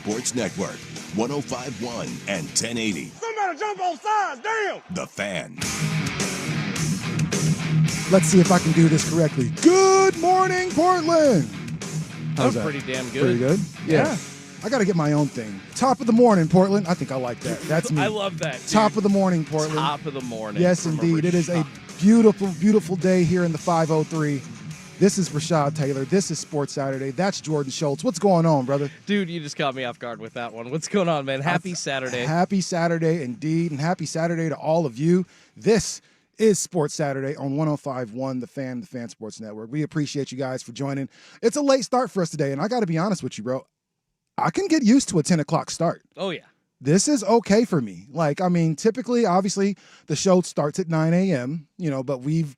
Sports Network, 105.1 and 1080. Somebody jump on sides, damn! The Fan. Let's see if I can do this correctly. Good morning, Portland. That was pretty damn good. Pretty good? Yeah. I got to get my own thing. Top of the morning, Portland. I think I like that. That's me. I love that, dude. Top of the morning, Portland. Top of the morning. Yes, indeed. It is a beautiful, beautiful day here in the 503. This is Rashad Taylor. This is Sports Saturday. That's Jordan Schultz. What's going on, brother? Dude, you just caught me off guard with that one. What's going on, man? Happy Saturday. Happy Saturday, indeed, and happy Saturday to all of you. This is Sports Saturday on 105.1 The Fan Sports Network. We appreciate you guys for joining. It's a late start for us today, and I got to be honest with you, bro. I can get used to a 10 o'clock start. Oh, yeah. This is okay for me. Typically, obviously, the show starts at 9 a.m., but we've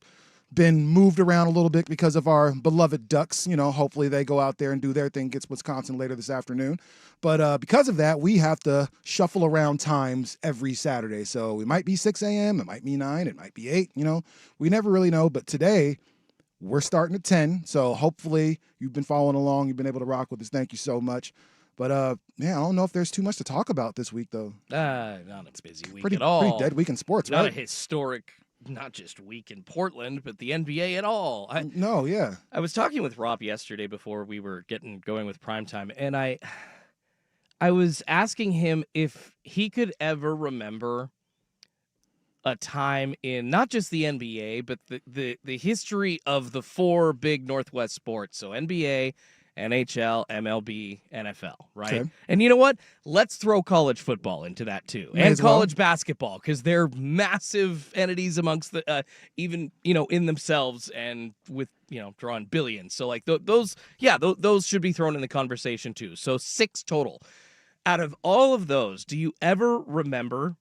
been moved around a little bit because of our beloved Ducks. Hopefully they go out there and do their thing against Wisconsin later this afternoon. But because of that, we have to shuffle around times every Saturday. So it might be 6 a.m., it might be 9, it might be 8, We never really know. But today, we're starting at 10. So hopefully you've been following along. You've been able to rock with us. Thank you so much. But, I don't know if there's too much to talk about this week, though. Not a busy week Pretty at all. Pretty dead week in sports, Not right? a historic, not just week in Portland, but the NBA at all. No, yeah. I was talking with Rob yesterday before we were getting going with primetime, and I was asking him if he could ever remember a time in not just the NBA, but the history of the four big Northwest sports. So NBA, NHL, MLB, NFL, right? Okay. And you know what? Let's throw college football into that too, May and as well. college basketball, because they're massive entities amongst the even in themselves, and with drawing billions. So like those should be thrown in the conversation too. So 6 total. Out of all of those, do you ever remember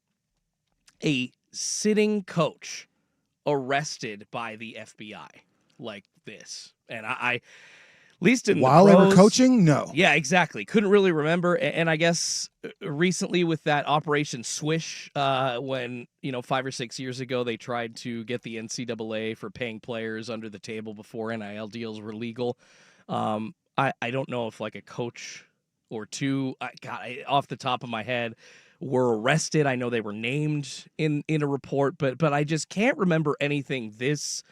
a sitting coach arrested by the FBI like this? And I at least in While the they pros, were coaching, no. Yeah, exactly. Couldn't really remember. And I guess recently with that Operation Swish, when 5 or 6 years ago they tried to get the NCAA for paying players under the table before NIL deals were legal. I don't know if like a coach or two, off the top of my head, were arrested. I know they were named in a report, but I just can't remember anything this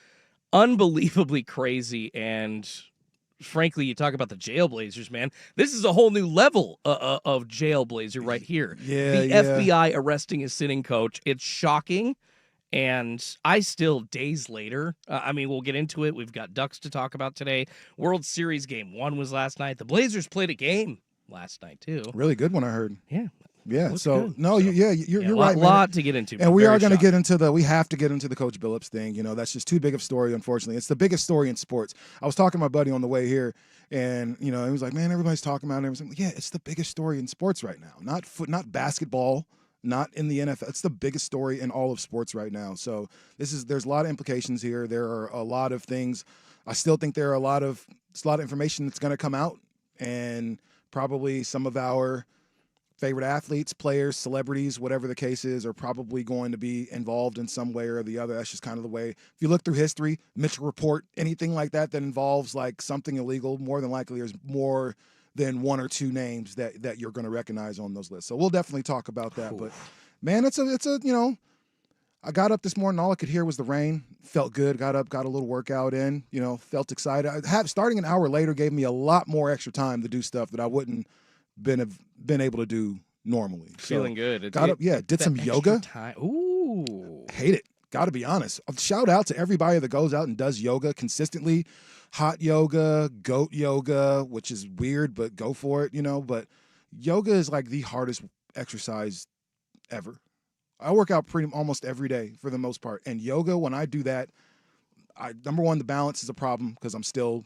unbelievably crazy. And frankly, you talk about the Jailblazers, man. This is a whole new level of Jailblazer right here. Yeah, the FBI arresting a sitting coach. It's shocking. And I still, days later, we'll get into it. We've got Ducks to talk about today. World Series Game 1 was last night. The Blazers played a game last night, too. Really good one, I heard. Yeah. Yeah. So, Good. No, you're right, man. A lot to get into. And we are going to get into we have to get into the Coach Billups thing. That's just too big of a story, unfortunately. It's the biggest story in sports. I was talking to my buddy on the way here, and, he was like, man, everybody's talking about it. And I was like, yeah, it's the biggest story in sports right now. Not basketball, not in the NFL. It's the biggest story in all of sports right now. So there's a lot of implications here. There are a lot of things. I still think there are a lot of information that's going to come out, and probably some of our favorite athletes, players, celebrities, whatever the case is, are probably going to be involved in some way or the other. That's just kind of the way. If you look through history, Mitchell Report, anything like that involves like something illegal, more than likely there's more than 1 or 2 names that you're going to recognize on those lists. So we'll definitely talk about that. Oof. But man, it's a I got up this morning, all I could hear was the rain. Felt good. Got up, got a little workout in. Felt excited. Starting an hour later gave me a lot more extra time to do stuff that I wouldn't been able to do normally. Feeling good. Got up, did some yoga. Time. Ooh. Hate it. Got to be honest. Shout out to everybody that goes out and does yoga consistently. Hot yoga, goat yoga, which is weird, but go for it, But yoga is like the hardest exercise ever. I work out almost every day for the most part. And yoga, when I do that, number one, the balance is a problem because I'm still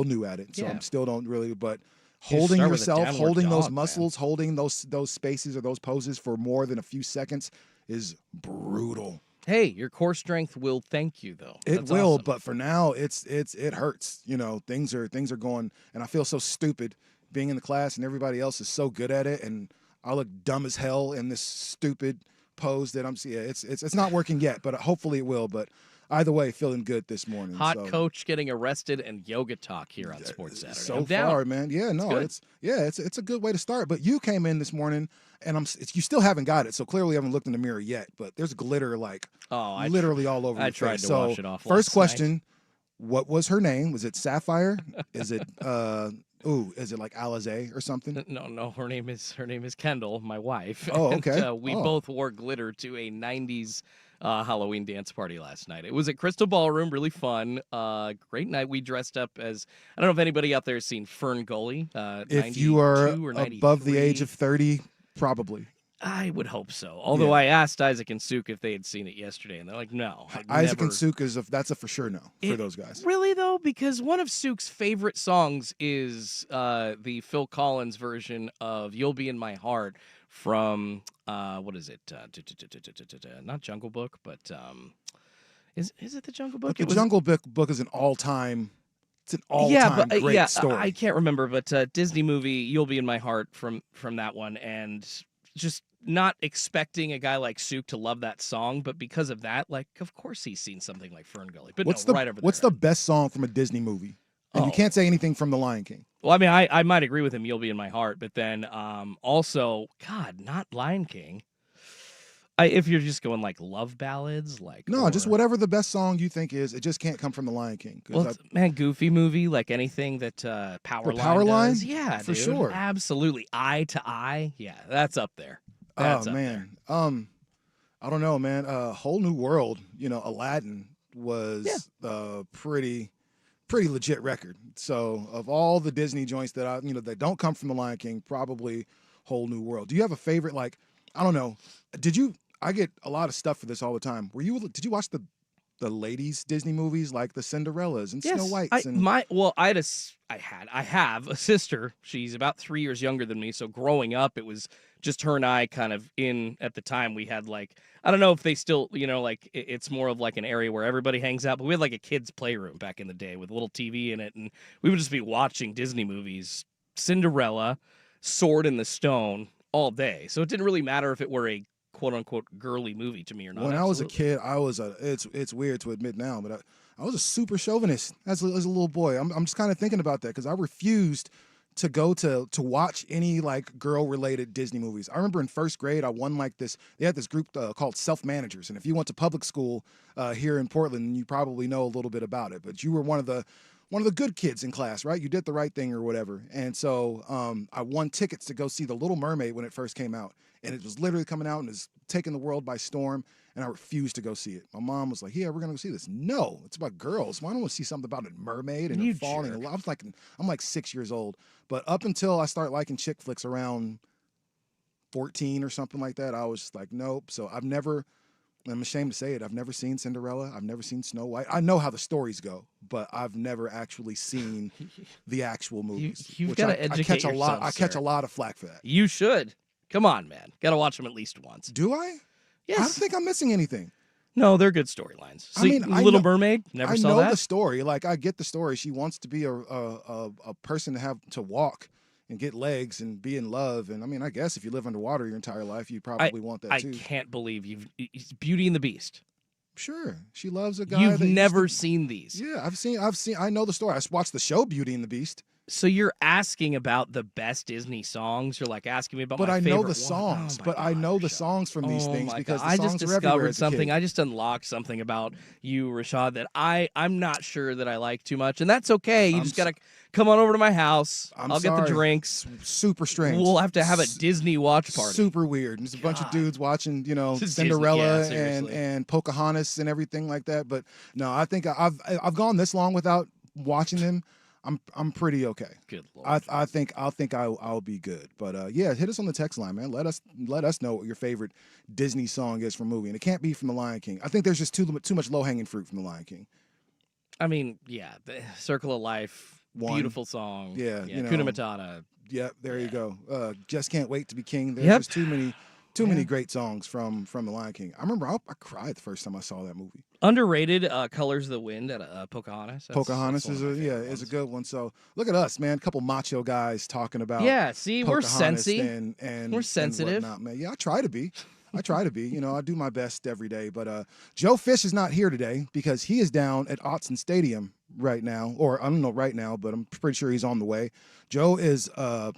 new at it. So I'm still don't really, but holding yourself, holding those muscles, holding those spaces or those poses for more than a few seconds is brutal. Hey, your core strength will thank you, though. It will, awesome. But for now, it hurts. Things are going, and I feel so stupid being in the class, and everybody else is so good at it, and I look dumb as hell in this stupid posed it. It's not working yet, but hopefully it will. But either way, feeling good this morning. Hot so. coach getting arrested and yoga talk here on Sports Saturday. So I'm down. far, man. Yeah, no, Good. it's a good way to start. But you came in this morning, and you still haven't got it, so clearly you haven't looked in the mirror yet. But there's glitter literally all over. I your tried face. to so wash it off. First last question: night. what was her name? Was it Sapphire? Is it is it like Alizé or something? No. Her name is Kendall, my wife. Oh, And, okay. we both wore glitter to a '90s Halloween dance party last night. It was at Crystal Ballroom, really fun. Great night. We dressed up as, I don't know if anybody out there has seen Fern Gully. If you are 92 or above the 93. age of 30, probably. I would hope so. Although Yeah. I asked Isaac and Suk if they had seen it yesterday, and they're like, no. Isaac never. and Suk that's a for sure no for It- those guys. Really though, because one of Suk's favorite songs is the Phil Collins version of "You'll Be in My Heart" from what is it? Not Jungle Book, but is it the Jungle Book? But the Jungle Book is an all-time. It's an all-time great story. I can't remember, but Disney movie "You'll Be in My Heart" from that one, and just not expecting a guy like Suk to love that song, but because of that, like, of course he's seen something like Fern Gully. But What's no, the right over What's there. the best song from a Disney movie? And you Oh. can't say anything from The Lion King. Well, I mean, I might agree with him. "You'll Be in My Heart," but then also, God, not Lion King. If you're just going like love ballads, like No, just or- whatever the best song you think is. It just can't come from The Lion King. 'Cause Well, man, Goofy movie, like anything that Powerline Powerline? does. Yeah, For dude, sure. absolutely. Eye to Eye, yeah, that's up there. That's oh up man, I don't know, man. Whole New World. Aladdin was a pretty legit record. So of all the Disney joints that that don't come from The Lion King, probably Whole New World. Do you have a favorite? Like, I don't know. I get a lot of stuff for this all the time. Did you watch the ladies Disney movies like the Cinderellas and Snow Whites and I have a sister. She's about 3 years younger than me. So growing up, it was just her and I kind of at the time we had like, I don't know if they still, like it's more of like an area where everybody hangs out, but we had like a kid's playroom back in the day with a little TV in it. And we would just be watching Disney movies, Cinderella, Sword in the Stone all day. So it didn't really matter if it were a quote unquote girly movie to me or not. When I was a Absolutely. kid, it's weird to admit now, but I was a super chauvinist as a little boy. I'm just kind of thinking about that because I refused to go to watch any like girl related Disney movies. I remember in first grade, I won like this. They had this group called Self Managers, and if you went to public school here in Portland, you probably know a little bit about it. But you were one of the good kids in class, right? You did the right thing or whatever. And so I won tickets to go see The Little Mermaid when it first came out. And it was literally coming out and is taking the world by storm. And I refused to go see it. My mom was like, "Yeah, we're gonna go see this." No, it's about girls. Why don't we see something about a mermaid and You her falling in jerk. love? I'm like 6 years old. But up until I start liking chick flicks around 14 or something like that, I was just like, nope. So I'm ashamed to say it, I've never seen Cinderella. I've never seen Snow White. I know how the stories go, but I've never actually seen the actual movies. You've which gotta I educate catch a lot. yourself, I catch sir. a lot of flack for that. You should. Come on, man. Got to watch them at least once. Do I? I don't Yes. think I'm missing anything. No, they're good storylines. I So, mean, I Little know- Mermaid. Never I saw know that. the story. Like I get the story. She wants to be a person to have to walk and get legs and be in love. And I mean, I guess if you live underwater your entire life, you probably want that I too. can't believe it's Beauty and the Beast. Sure, she loves a guy. You've that used never to- seen these. Yeah, I've seen. I know the story. I watched the show Beauty and the Beast. So you're asking about the best Disney songs? You're like asking me about But my I know favorite the one? songs. Oh my but I God, know the Rashad. songs from these Oh things my because God. the I songs just are everywhere discovered as a something. kid. I just unlocked something about you, Rashad, that I'm not sure that I like too much, and that's okay. You I'm just s- gotta come on over to my house. I'm I'll get the sorry. drinks. Super strange. We'll have to have a S- Disney watch party. Super weird. There's a bunch of God. dudes watching, Disney, Cinderella yeah, seriously. and Pocahontas and everything like that. But no, I think I've gone this long without watching them. I'm pretty okay. Good Lord. I think I'll be good. But yeah, hit us on the text line, man. Let us know what your favorite Disney song is from a movie, and it can't be from The Lion King. I think there's just too much low hanging fruit from The Lion King. I mean, yeah, the Circle of Life, One. beautiful song. Yeah, you know. Kuna Matata. Yep, there you Yeah. go. Just Can't Wait to Be King. There's Yep. just too many great songs from The Lion King. I remember I cried the first time I saw that movie. Underrated, Colors of the Wind at Pocahontas. Pocahontas that's is one of my favorite is a ones. good one. So look at us, man. A couple macho guys talking about Yeah, see, we're Pocahontas sensy. and We're and sensitive. whatnot, man. Yeah, I try to be. I try to be. You know, I do my best every day. But Joe Fish is not here today because he is down at Autzen Stadium right now, or I don't know right now, but I'm pretty sure he's on the way. Joe is a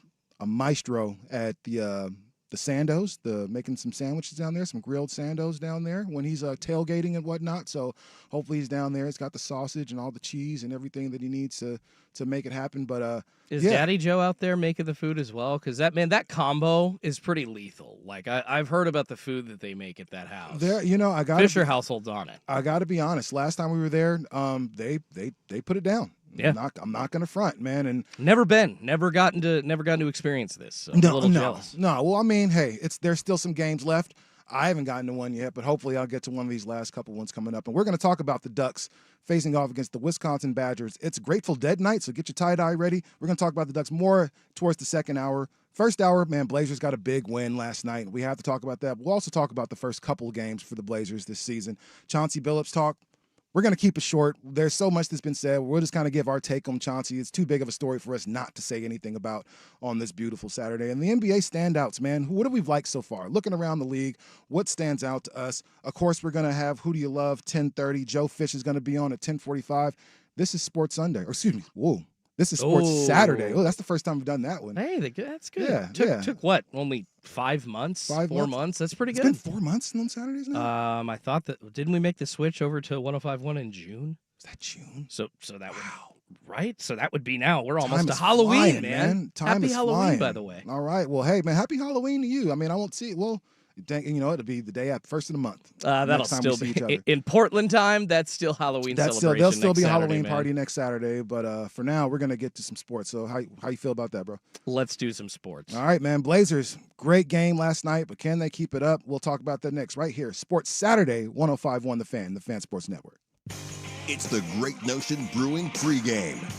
maestro at the Sandos, making some sandwiches down there, some grilled Sandos down there when he's tailgating and whatnot. So hopefully he's down there. He's got the sausage and all the cheese and everything that he needs to make it happen. But Is yeah. Daddy Joe out there making the food as well? Because that combo is pretty lethal. Like I've heard about the food that they make at that house. There, you know, Fisher household's on it. I got to be honest. Last time we were there, they put it down. Yeah. I'm not gonna front, man. And Never gotten to experience this. So I'm a little jealous. No. Well, I mean, hey, there's still some games left. I haven't gotten to one yet, but hopefully I'll get to one of these last couple ones coming up. And we're going to talk about the Ducks facing off against the Wisconsin Badgers. It's Grateful Dead night, so get your tie-dye ready. We're going to talk about the Ducks more towards the second hour. First hour, man, Blazers got a big win last night. We have to talk about that. We'll also talk about the first couple games for the Blazers this season. Chauncey Billups talk. We're going to keep it short. There's so much that's been said. We'll just kind of give our take on Chauncey. It's too big of a story for us not to say anything about on this beautiful Saturday. And the NBA standouts, man. What have we liked so far? Looking around the league, what stands out to us? Of course, we're going to have Who Do You Love, 10:30. Joe Fish is going to be on at 10:45. This is Sports Sunday. Or excuse me. Whoa. This is Sports Saturday. Oh, that's the first time we've done that one. Hey, that's good. Yeah, Took what? Only 5 months? 4 months? That's pretty It's good. been 4 months on Saturdays now? I thought didn't we make the switch over to 105.1 in June? Is that June? So that would right? So that would be now. We're almost Time to is Halloween, flying, man. Time Happy is Halloween, flying. by the way. All right. Well, hey, man, happy Halloween to you. I mean, I won't see it. Well, you know, it'll be the day after, first of the month. That'll next time we still see be each other. in Portland time. That's still Halloween celebration. There'll still next be a Saturday, Halloween man. party next Saturday. But for now, we're gonna get to some sports. So how you feel about that, bro? Let's do some sports. All right, man. Blazers, great game last night, but can they keep it up? We'll talk about that next, right here. Sports Saturday, 105.1 the Fan Sports Network. It's the Great Notion Brewing pregame.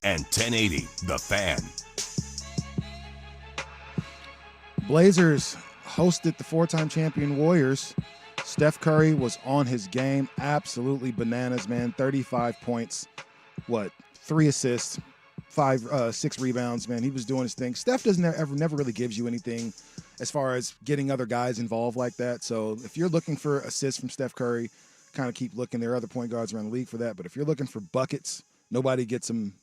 and 1080 The Fan. Blazers hosted the 4-time champion Warriors. Steph Curry was on his game. Absolutely bananas, man. 35 points. 3 assists, 6 rebounds, man. He was doing his thing. Steph never really gives you anything as far as getting other guys involved like that. So if you're looking for assists from Steph Curry, kind of keep looking. There are other point guards around the league for that. But if you're looking for buckets, nobody gets them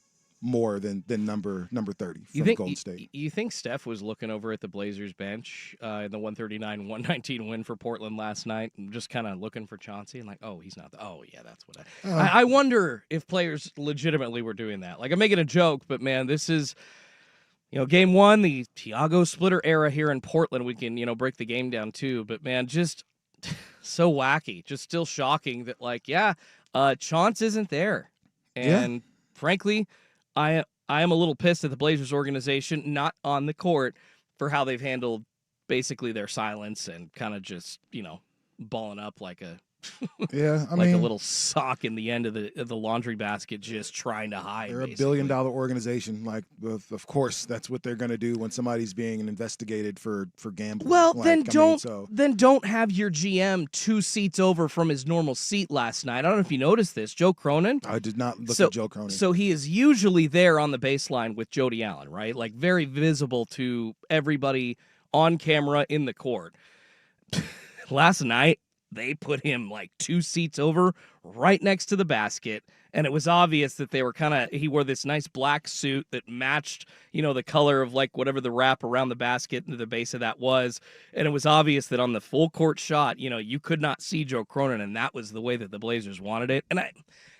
more than number 30 from Golden State. You think Steph was looking over at the Blazers bench in the 139-119 win for Portland last night, and just kind of looking for Chauncey and like, oh, he's not. Oh, yeah, that's what I wonder if players legitimately were doing that. Like, I'm making a joke, but man, this is, game 1, the Thiago Splitter era here in Portland. We can, break the game down too, but man, just so wacky, just still shocking that Chaunce isn't there, and frankly, I am a little pissed at the Blazers organization, not on the court, for how they've handled basically their silence and kind of just, balling up like a a little sock in the end of the laundry basket, just trying to hide. They're a billion-dollar organization. Like, of course, that's what they're going to do when somebody's being investigated for gambling. Well, then don't have your GM 2 seats over from his normal seat last night. I don't know if you noticed this. Joe Cronin. I did not look at Joe Cronin. So he is usually there on the baseline with Jody Allen, right? Like, very visible to everybody on camera in the court. Last night, they put him like 2 seats over right next to the basket. And it was obvious that they were he wore this nice black suit that matched, the color of like whatever the wrap around the basket and the base of that was. And it was obvious that on the full court shot, you could not see Joe Cronin. And that was the way that the Blazers wanted it. And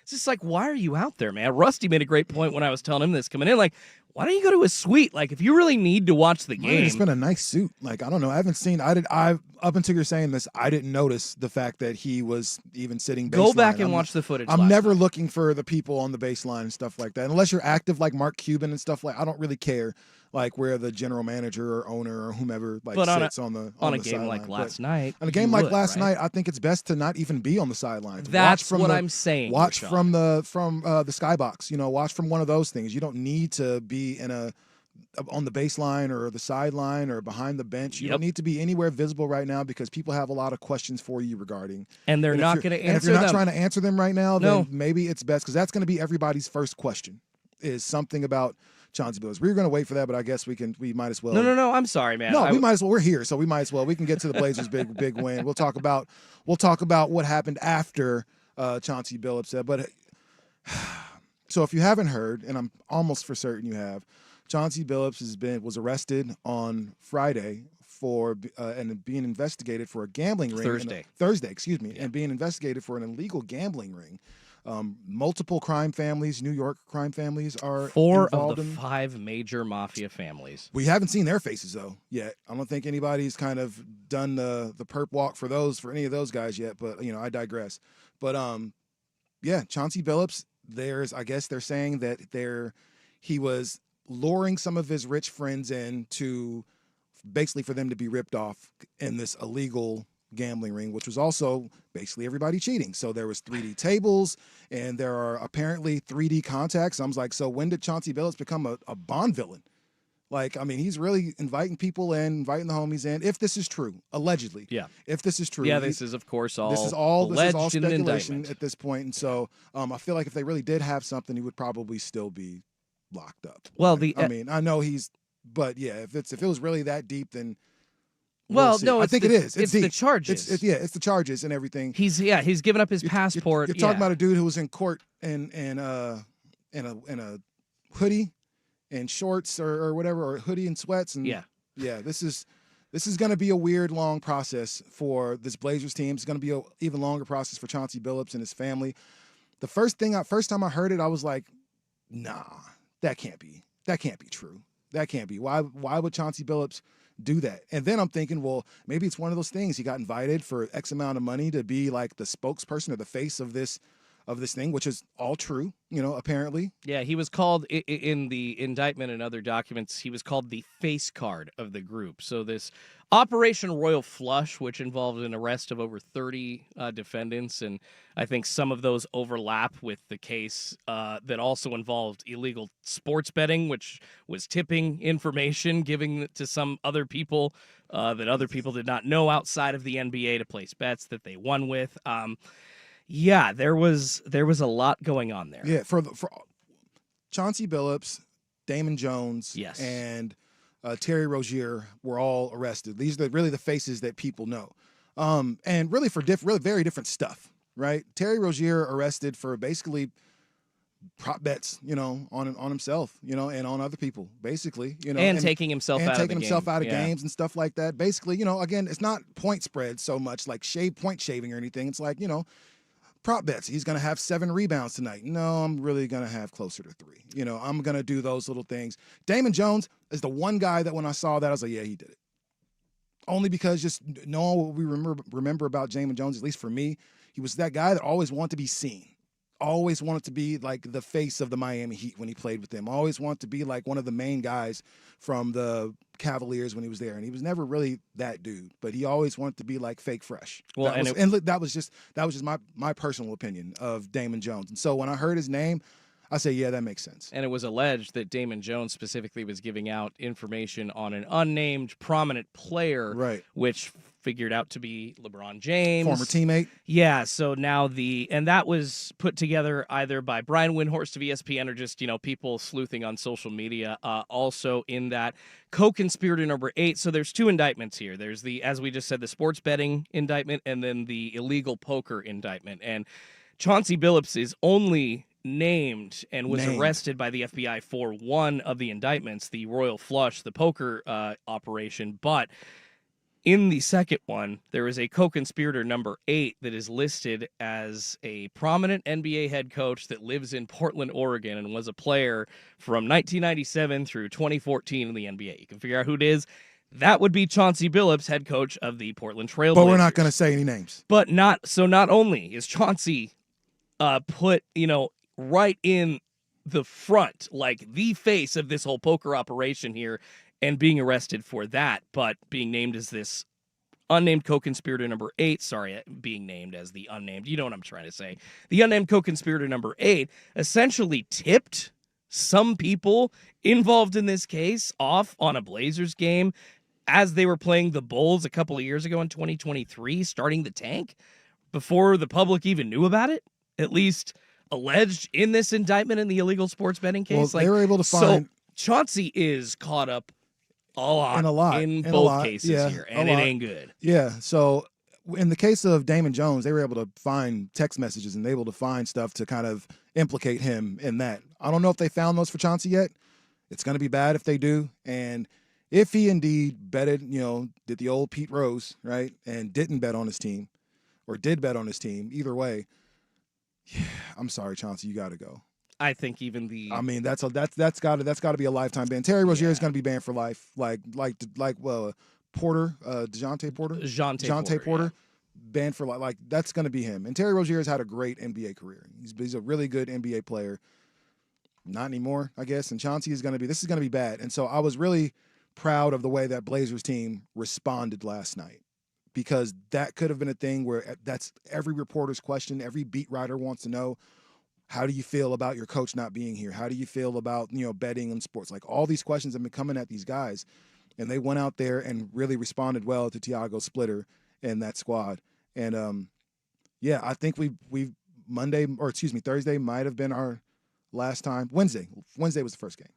it's just like, why are you out there, man? Rusty made a great point when I was telling him this coming in. Like, why don't you go to his suite? Like, if you really need to watch the game. It's been a nice suit. Like, I don't know. I haven't seen. Up until you're saying this, I didn't notice the fact that he was even sitting baseline. Go back and watch the footage. I'm never looking for the people on the baseline and stuff like that. Unless you're active like Mark Cuban and stuff like. I don't really care like where the general manager or owner or whomever sits on the game sideline. Like last night. On a game like last night, I think it's best to not even be on the sidelines. That's what I'm saying. Watch from the skybox. Watch from one of those things. You don't need to be on the baseline or the sideline or behind the bench. You don't need to be anywhere visible right now because people have a lot of questions for you regarding. And they're not going to answer them. And if you're not trying to answer them right now, then maybe it's best because that's going to be everybody's first question is something about Chauncey Billups. We were going to wait for that, but I guess we might as well. No. I'm sorry, man. No, we might as well. We're here, so we might as well. We can get to the Blazers' big win. We'll talk about what happened after Chauncey Billups said. But so if you haven't heard, and I'm almost for certain you have, Chauncey Billups was arrested on Friday for and being investigated for a gambling ring. Thursday, excuse me, and being investigated for an illegal gambling ring. Multiple crime families, New York crime families are 4 involved of the 5 major mafia families. We haven't seen their faces though yet. I don't think anybody's kind of done the perp walk for any of those guys yet. But I digress. But Chauncey Billups. I guess they're saying that he was luring some of his rich friends in to basically for them to be ripped off in this illegal gambling ring, which was also basically everybody cheating. So there was 3D tables and there are apparently 3D contacts. I was like, so when did Chauncey Billups become a Bond villain? Like, I mean, he's really inviting people in, inviting the homies in. If this is true, allegedly. Yeah. If this is true. Yeah, this is of course all. This is all alleged speculation at this point. And so I feel like if they really did have something, he would probably still be locked up. Well, I know but yeah, if it was really that deep, then no, I think it is. It's the charges. It's the charges and everything. He's given up his passport. You're talking about a dude who was in court in a hoodie and shorts or whatever, or hoodie and sweats, and this is going to be a weird, long process for this Blazers team. It's going to be an even longer process for Chauncey Billups and his family. The first time I heard it, I was like, nah. That can't be true. That can't be. Why would Chauncey Billups do that? And then I'm thinking, well, maybe it's one of those things. He got invited for X amount of money to be like the spokesperson or the face of this of this thing, which is all true, apparently. Yeah, he was called in the indictment and other documents, he was called the face card of the group. So this Operation Royal Flush, which involved an arrest of over 30 defendants, and I think some of those overlap with the case that also involved illegal sports betting, which was tipping information, giving it to some other people that other people did not know outside of the NBA to place bets that they won with. Yeah, there was a lot going on there. Yeah, for Chauncey Billups, Damon Jones, Yes. and Terry Rozier were all arrested. These are really the faces that people know, and really for really very different stuff, right? Terry Rozier arrested for basically prop bets, on himself, and on other people, basically, and taking himself out of the game. out of games and stuff like that. Basically, again, it's not point spread so much like point shaving or anything. It's like, prop bets. He's going to have 7 rebounds tonight. No, I'm really going to have closer to 3. I'm going to do those little things. Damon Jones is the one guy that when I saw that, I was like, yeah, he did it. Only because just knowing what we remember about Damon Jones, at least for me, he was that guy that always wanted to be seen. Always wanted to be like the face of the Miami Heat when he played with them. Always wanted to be like one of the main guys from the Cavaliers when he was there. And he was never really that dude, but he always wanted to be like fake fresh. Well, that was just my personal opinion of Damon Jones. And so when I heard his name, I say, yeah, that makes sense. And it was alleged that Damon Jones specifically was giving out information on an unnamed prominent player, right, which figured out to be LeBron James. Former teammate. Yeah, so now and that was put together either by Brian Windhorst of ESPN or just, people sleuthing on social media. Also in that co-conspirator number 8. So there's 2 indictments here. There's as we just said, the sports betting indictment and then the illegal poker indictment. And Chauncey Billups is only named and was arrested by the FBI for one of the indictments, the Royal Flush, the poker operation. But in the second one, there is a co-conspirator number 8 that is listed as a prominent NBA head coach that lives in Portland, Oregon, and was a player from 1997 through 2014 in the NBA. You can figure out who it is. That would be Chauncey Billups, head coach of the Portland Trail Blazers. But we're not going to say any names. But not only is Chauncey put, right in the front, like the face of this whole poker operation here, and being arrested for that, but being named as this unnamed co-conspirator number 8, being named as the unnamed, you know what I'm trying to say. The unnamed co-conspirator number 8 essentially tipped some people involved in this case off on a Blazers game as they were playing the Bulls a couple of years ago in 2023, starting the tank, before the public even knew about it, at least alleged in this indictment in the illegal sports betting case. Well, they were able to find... So Chauncey is caught up a lot in both cases here, and it ain't good. Yeah, so in the case of Damon Jones, they were able to find text messages and they were able to find stuff to kind of implicate him in that. I don't know if they found those for Chauncey yet. It's going to be bad if they do. And if he indeed betted, did the old Pete Rose, right, and didn't bet on his team, or did bet on his team, either way, yeah, I'm sorry, Chauncey, you got to go. I think even that's got to be a lifetime ban. Terry Rozier is going to be banned for life, like Porter, DeJounte Porter, banned for life. Like that's going to be him. And Terry Rozier has had a great NBA career. He's a really good NBA player. Not anymore, I guess. And Chauncey this is going to be bad. And so I was really proud of the way that Blazers team responded last night, because that could have been a thing where that's every reporter's question. Every beat writer wants to know, how do you feel about your coach not being here? How do you feel about, betting on sports? Like all these questions have been coming at these guys, and they went out there and really responded well to Tiago Splitter and that squad. And I think Thursday might have been our last time. Wednesday was the first game,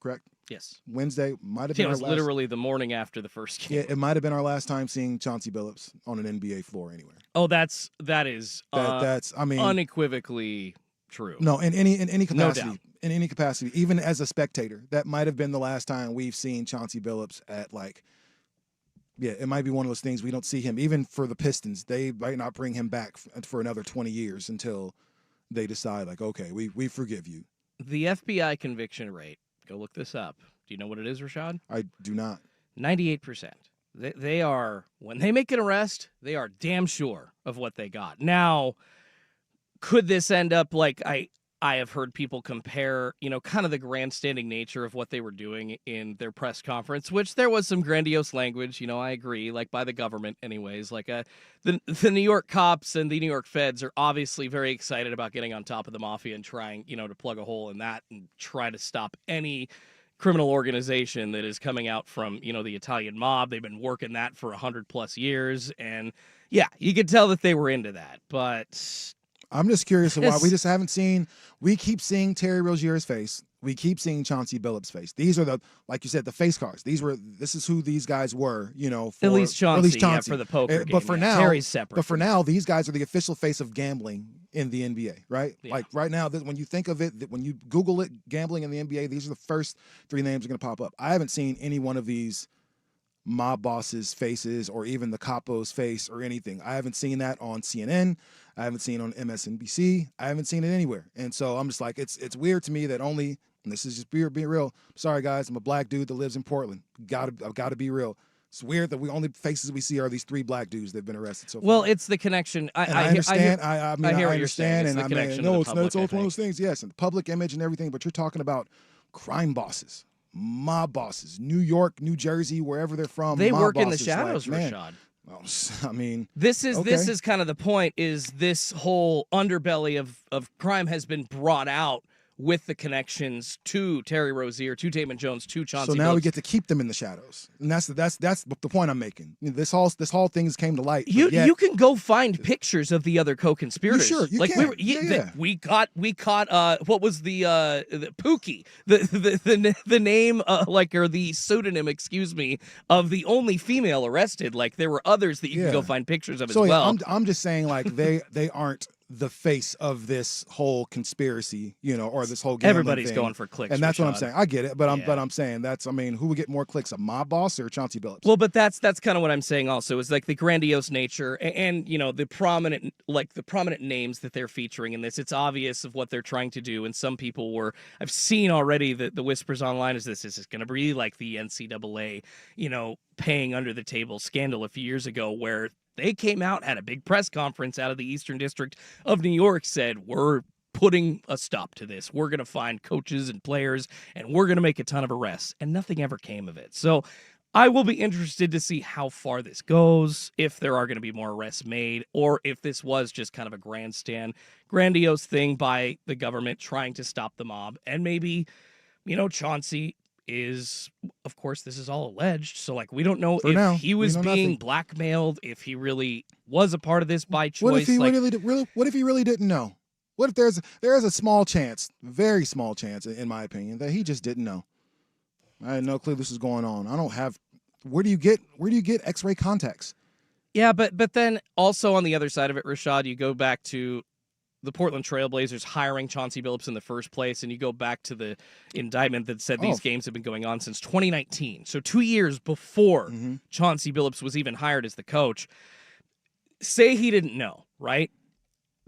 correct? Yes. Wednesday might have been. It was literally the morning after the first game. Yeah, it might have been our last time seeing Chauncey Billups on an NBA floor anywhere. Oh, that's unequivocally true. No, in any capacity, No doubt. In any capacity, even as a spectator, that might have been the last time we've seen Chauncey Billups at it might be one of those things we don't see him. Even for the Pistons, they might not bring him back for another 20 years until they decide, okay, we forgive you. The FBI conviction rate, go look this up. Do you know what it is, Rashad? I do not. 98%. They are, when they make an arrest, they are damn sure of what they got. Now, could this end up like I have heard people compare, kind of the grandstanding nature of what they were doing in their press conference, which there was some grandiose language, I agree, like by the government anyways. Like the New York cops and the New York feds are obviously very excited about getting on top of the mafia and trying, to plug a hole in that and try to stop any criminal organization that is coming out from, the Italian mob. They've been working that for 100+ years. And yeah, you could tell that they were into that, but I'm just curious of why we just haven't seen. We keep seeing Terry Rozier's face. We keep seeing Chauncey Billups' face. These are like you said, the face cards. This is who these guys were. For, at least Chauncey. Yeah, for the poker game. But for now, Terry's separate. But for now, these guys are the official face of gambling in the NBA, right? Yeah. Like right now, when you think of it, when you Google it, gambling in the NBA, these are the first 3 names that are going to pop up. I haven't seen any one of these mob bosses' faces or even the capo's face or anything. I haven't seen that on CNN. I haven't seen it on MSNBC. I haven't seen it anywhere. And so I'm just like, it's weird to me that only, and this is just being real. Sorry guys, I'm a black dude that lives in Portland. I've got to be real. It's weird that we only faces we see are these 3 black dudes that've been arrested so far. Well, it's the connection. I understand. I hear what you're saying. And it's the connection to the it's public, one of those things. Yes, and the public image and everything. But you're talking about crime bosses, mob bosses, New York, New Jersey, wherever they're from. They mob work in the bosses, shadows, like, man, Rashad. I mean, this is kind of the point. Is this whole underbelly of crime has been brought out with the connections to Terry Rozier, to Damon Jones, to Chauncey. So now we Billups. get to keep them in the shadows, and that's the point I'm making. This whole things came to light. You can go find pictures of the other co-conspirators. You can. We caught what was the Pookie, the name or the pseudonym, excuse me, of the only female arrested. Like there were others that you can go find pictures of as well. I'm just saying, like they aren't the face of this whole conspiracy, or this whole gambling Everybody's thing. going for clicks, and that's Rashad. what I'm saying. I get it, but I'm saying who would get more clicks, a mob boss or Chauncey Billups? Well, but that's kind of what I'm saying. Also, is like the grandiose nature and the prominent names that they're featuring in this. It's obvious of what they're trying to do, and some people I've seen already the whispers online is this is going to be like the NCAA, paying under the table scandal a few years ago where they came out, had a big press conference out of the Eastern District of New York, said, we're putting a stop to this. We're going to find coaches and players, and we're going to make a ton of arrests. And nothing ever came of it. So I will be interested to see how far this goes, if there are going to be more arrests made, or if this was just kind of a grandiose thing by the government trying to stop the mob. And maybe, Chauncey is, of course, this is all alleged, so like we don't know he was being blackmailed, if he really was a part of this by choice. What if he what if he really didn't know? What if there is a small chance, very small chance, in my opinion, that he just didn't know? I had no clue this was going on. I don't have. Where do you get X-ray contacts? Yeah, but then also on the other side of it, Rashad, you go back to the Portland Trailblazers hiring Chauncey Billups in the first place, and you go back to the indictment that said these games have been going on since 2019. So 2 years before Chauncey Billups was even hired as the coach. Say he didn't know, right?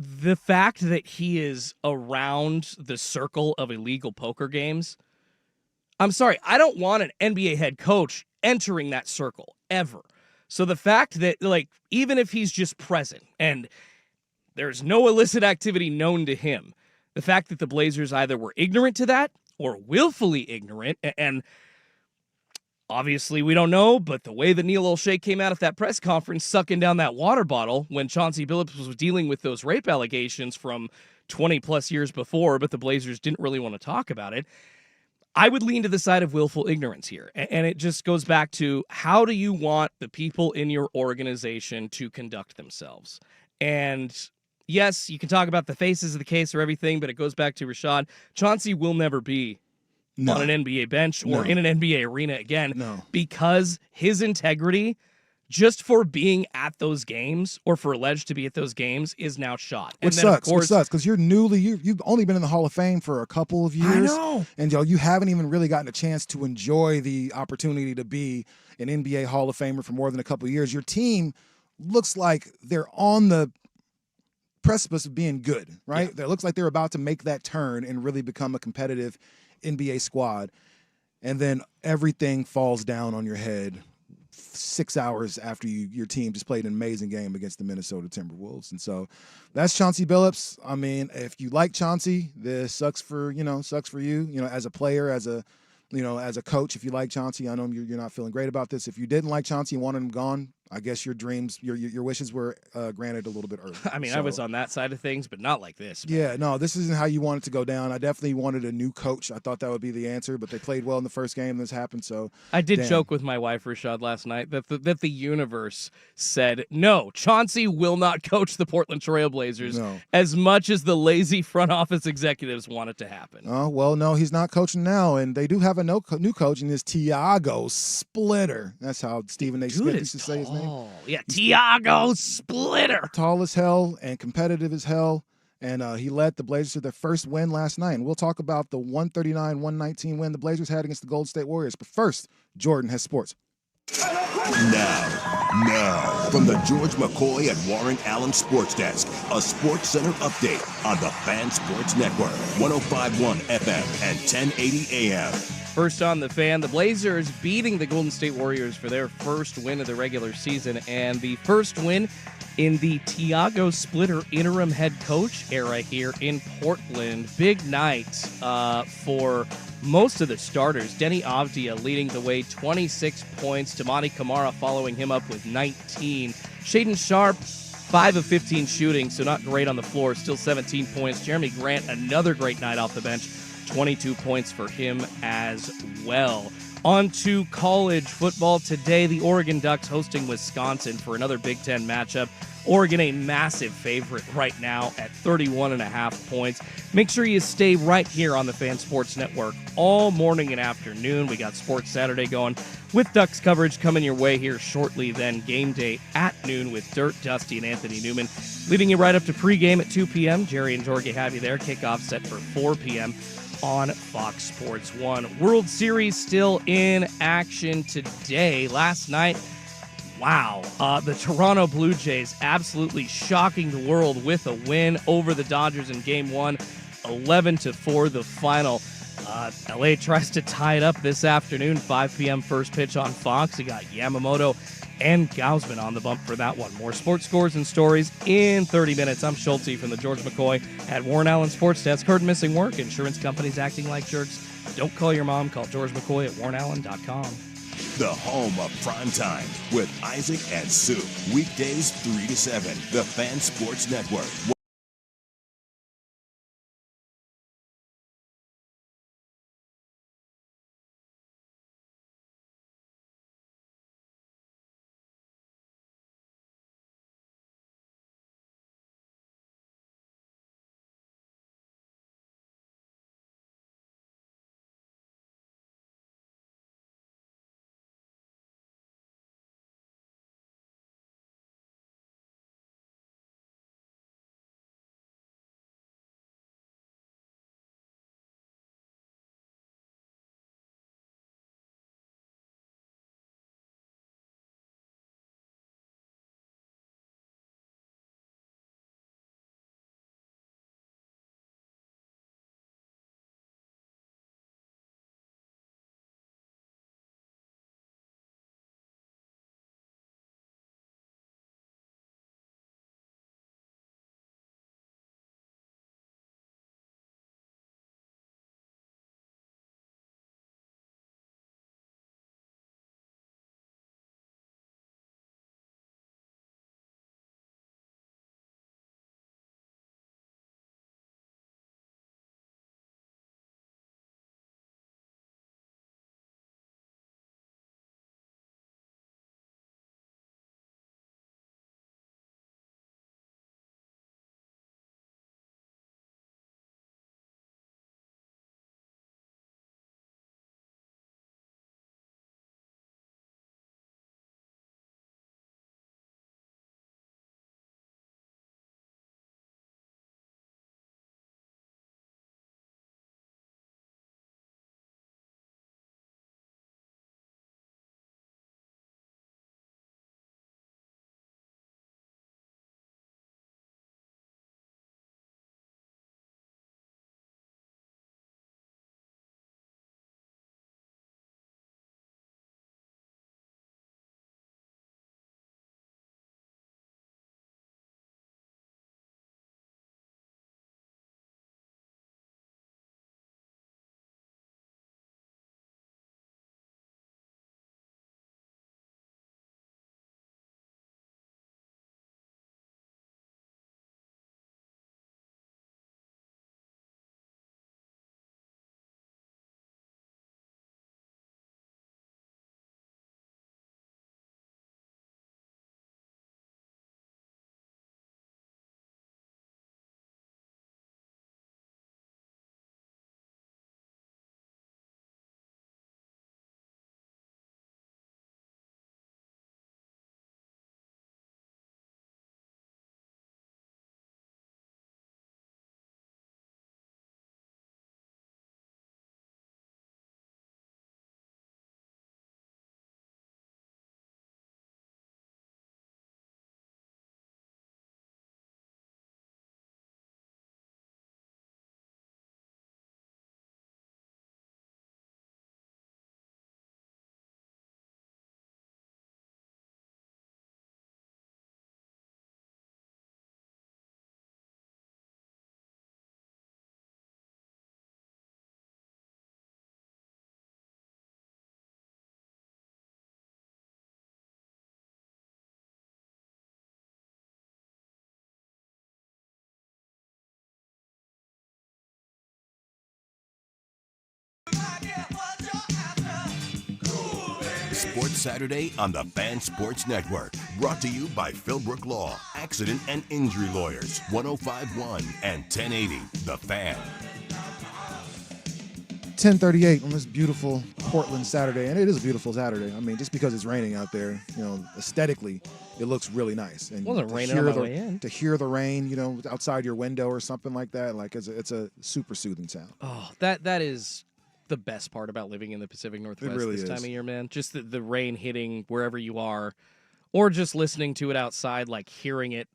The fact that he is around the circle of illegal poker games, I'm sorry, I don't want an NBA head coach entering that circle ever. So the fact that, like, even if he's just present and there's no illicit activity known to him, the fact that the Blazers either were ignorant to that or willfully ignorant, and obviously we don't know, but the way that Neil Olshey came out at that press conference sucking down that water bottle when Chauncey Billups was dealing with those rape allegations from 20+ years before, but the Blazers didn't really want to talk about it, I would lean to the side of willful ignorance here. And it just goes back to, how do you want the people in your organization to conduct themselves? And yes, you can talk about the faces of the case or everything, but it goes back to Rashad. Chauncey will never be on an NBA bench or in an NBA arena again because his integrity, just for being at those games or for alleged to be at those games, is now shot. Which sucks because you've only been in the Hall of Fame for a couple of years. I know. And you haven't even really gotten a chance to enjoy the opportunity to be an NBA Hall of Famer for more than a couple of years. Your team looks like they're on the precipice of being good, right? It looks like they're about to make that turn and really become a competitive NBA squad. And then everything falls down on your head 6 hours after your team just played an amazing game against the Minnesota Timberwolves. And so that's Chauncey Billups. I mean, if you like Chauncey, this sucks for you, as a player, as a coach. If you like Chauncey, I know you're not feeling great about this. If you didn't like Chauncey and wanted him gone, I guess your dreams, your wishes were granted a little bit early. I mean, I was on that side of things, but not like this. Man. Yeah, no, this isn't how you want it to go down. I definitely wanted a new coach. I thought that would be the answer, but they played well in the first game. This happened, so I did damn. joke with my wife, Rashad, last night that the universe said, no, Chauncey will not coach the Portland Trail Blazers as much as the lazy front office executives want it to happen. Oh, well, no, he's not coaching now, and they do have a new coach, and it's Tiago Splitter. That's how Stephen A. Smith used to say his name. Yeah, Tiago Splitter. Tall as hell and competitive as hell. And he led the Blazers to their first win last night. And we'll talk about the 139-119 win the Blazers had against the Golden State Warriors. But first, Jordan has sports. Now, from the George McCoy and Warren Allen Sports Desk, a Sports Center update on the Fan Sports Network, 105.1 FM and 1080 AM. First on the Fan, the Blazers beating the Golden State Warriors for their first win of the regular season and the first win in the Tiago Splitter interim head coach era here in Portland. Big night for most of the starters. Denny Avdia leading the way, 26 points. Tamani Kamara following him up with 19. Shaedon Sharpe, 5 of 15 shooting, so not great on the floor, still 17 points. Jeremy Grant, another great night off the bench, 22 points for him as well. On to college football today. The Oregon Ducks hosting Wisconsin for another Big Ten matchup. Oregon a massive favorite right now at 31.5 points. Make sure you stay right here on the Fan Sports Network all morning and afternoon. We got Sports Saturday going with Ducks coverage coming your way here shortly. Then game day at noon with Dirt, Dusty, and Anthony Newman. Leading you right up to pregame at 2 p.m. Jerry and Jorge have you there. Kickoff set for 4 p.m. on Fox Sports 1. World Series still in action today. Last night, wow, the Toronto Blue Jays absolutely shocking the world with a win over the Dodgers in Game 1, 11-4 the final. LA tries to tie it up this afternoon, 5 p.m. first pitch on Fox. You got Yamamoto and Gausman on the bump for that one. More sports scores and stories in 30 minutes. I'm Schulte from the George McCoy at Warren Allen Sports Desk. Heard missing work, insurance companies acting like jerks. Don't call your mom. Call George McCoy at warrenallen.com. The home of prime time with Isaac and Sue. Weekdays 3 to 7. The Fan Sports Network. Sports Saturday on the Fan Sports Network. Brought to you by Philbrook Law, Accident and Injury Lawyers, 105.1 and 1080. The Fan. 10:38 on this beautiful Portland Saturday, and it is a beautiful Saturday. I mean, just because it's raining out there, aesthetically, it looks really nice. And it wasn't raining on my way in. To hear the rain, outside your window or something like that, like it's a super soothing sound. Oh, that is the best part about living in the Pacific Northwest this time of year, man. Just the rain hitting wherever you are, or just listening to it outside, like hearing it,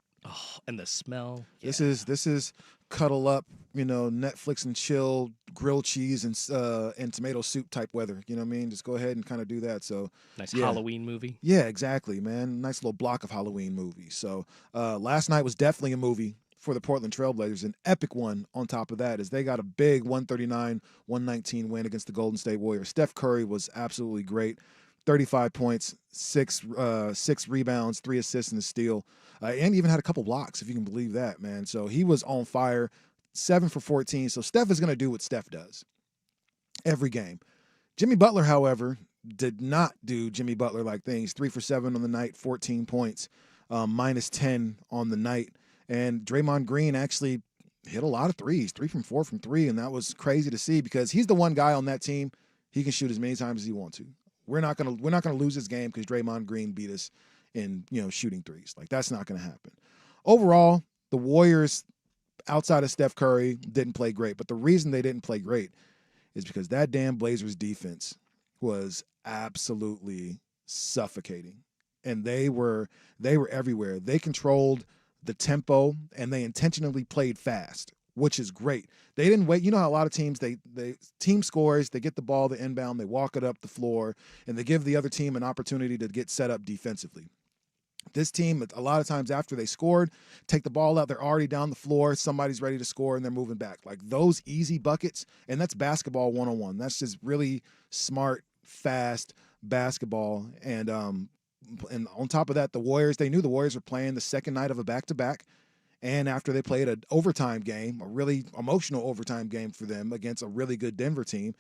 and the smell. Yeah. This is cuddle up, Netflix and chill, grilled cheese and tomato soup type weather. You know what I mean? Just go ahead and kind of do that. So nice Halloween movie. Yeah, exactly, man. Nice little block of Halloween movies. So last night was definitely a movie for the Portland Trailblazers, an epic one on top of that, as they got a big 139-119 win against the Golden State Warriors. Steph Curry was absolutely great. 35 points, six rebounds, 3 assists and a steal, and even had a couple blocks, if you can believe that, man. So he was on fire, 7 for 14. So Steph is going to do what Steph does every game. Jimmy Butler, however, did not do Jimmy Butler-like things. 3 for 7 on the night, 14 points, minus 10 on the night. And Draymond Green actually hit a lot of threes, 3 from 4 from 3, and that was crazy to see because he's the one guy on that team. He can shoot as many times as he wants to. We're not gonna lose this game because Draymond Green beat us in shooting threes. Like, that's not gonna happen. Overall, the Warriors, outside of Steph Curry, didn't play great. But the reason they didn't play great is because that damn Blazers defense was absolutely suffocating, and they were everywhere. They controlled the tempo, and they intentionally played fast, which is great. They didn't wait. You know how a lot of teams, they team scores, they get the ball, the inbound, they walk it up the floor, and they give the other team an opportunity to get set up defensively. This team, a lot of times after they scored, take the ball out, they're already down the floor, somebody's ready to score, and they're moving back. Like those easy buckets, and that's basketball 101. That's just really smart, fast basketball. And on top of that, the Warriors, they knew the Warriors were playing the second night of a back-to-back. And after they played an overtime game, a really emotional overtime game for them against a really good Denver team,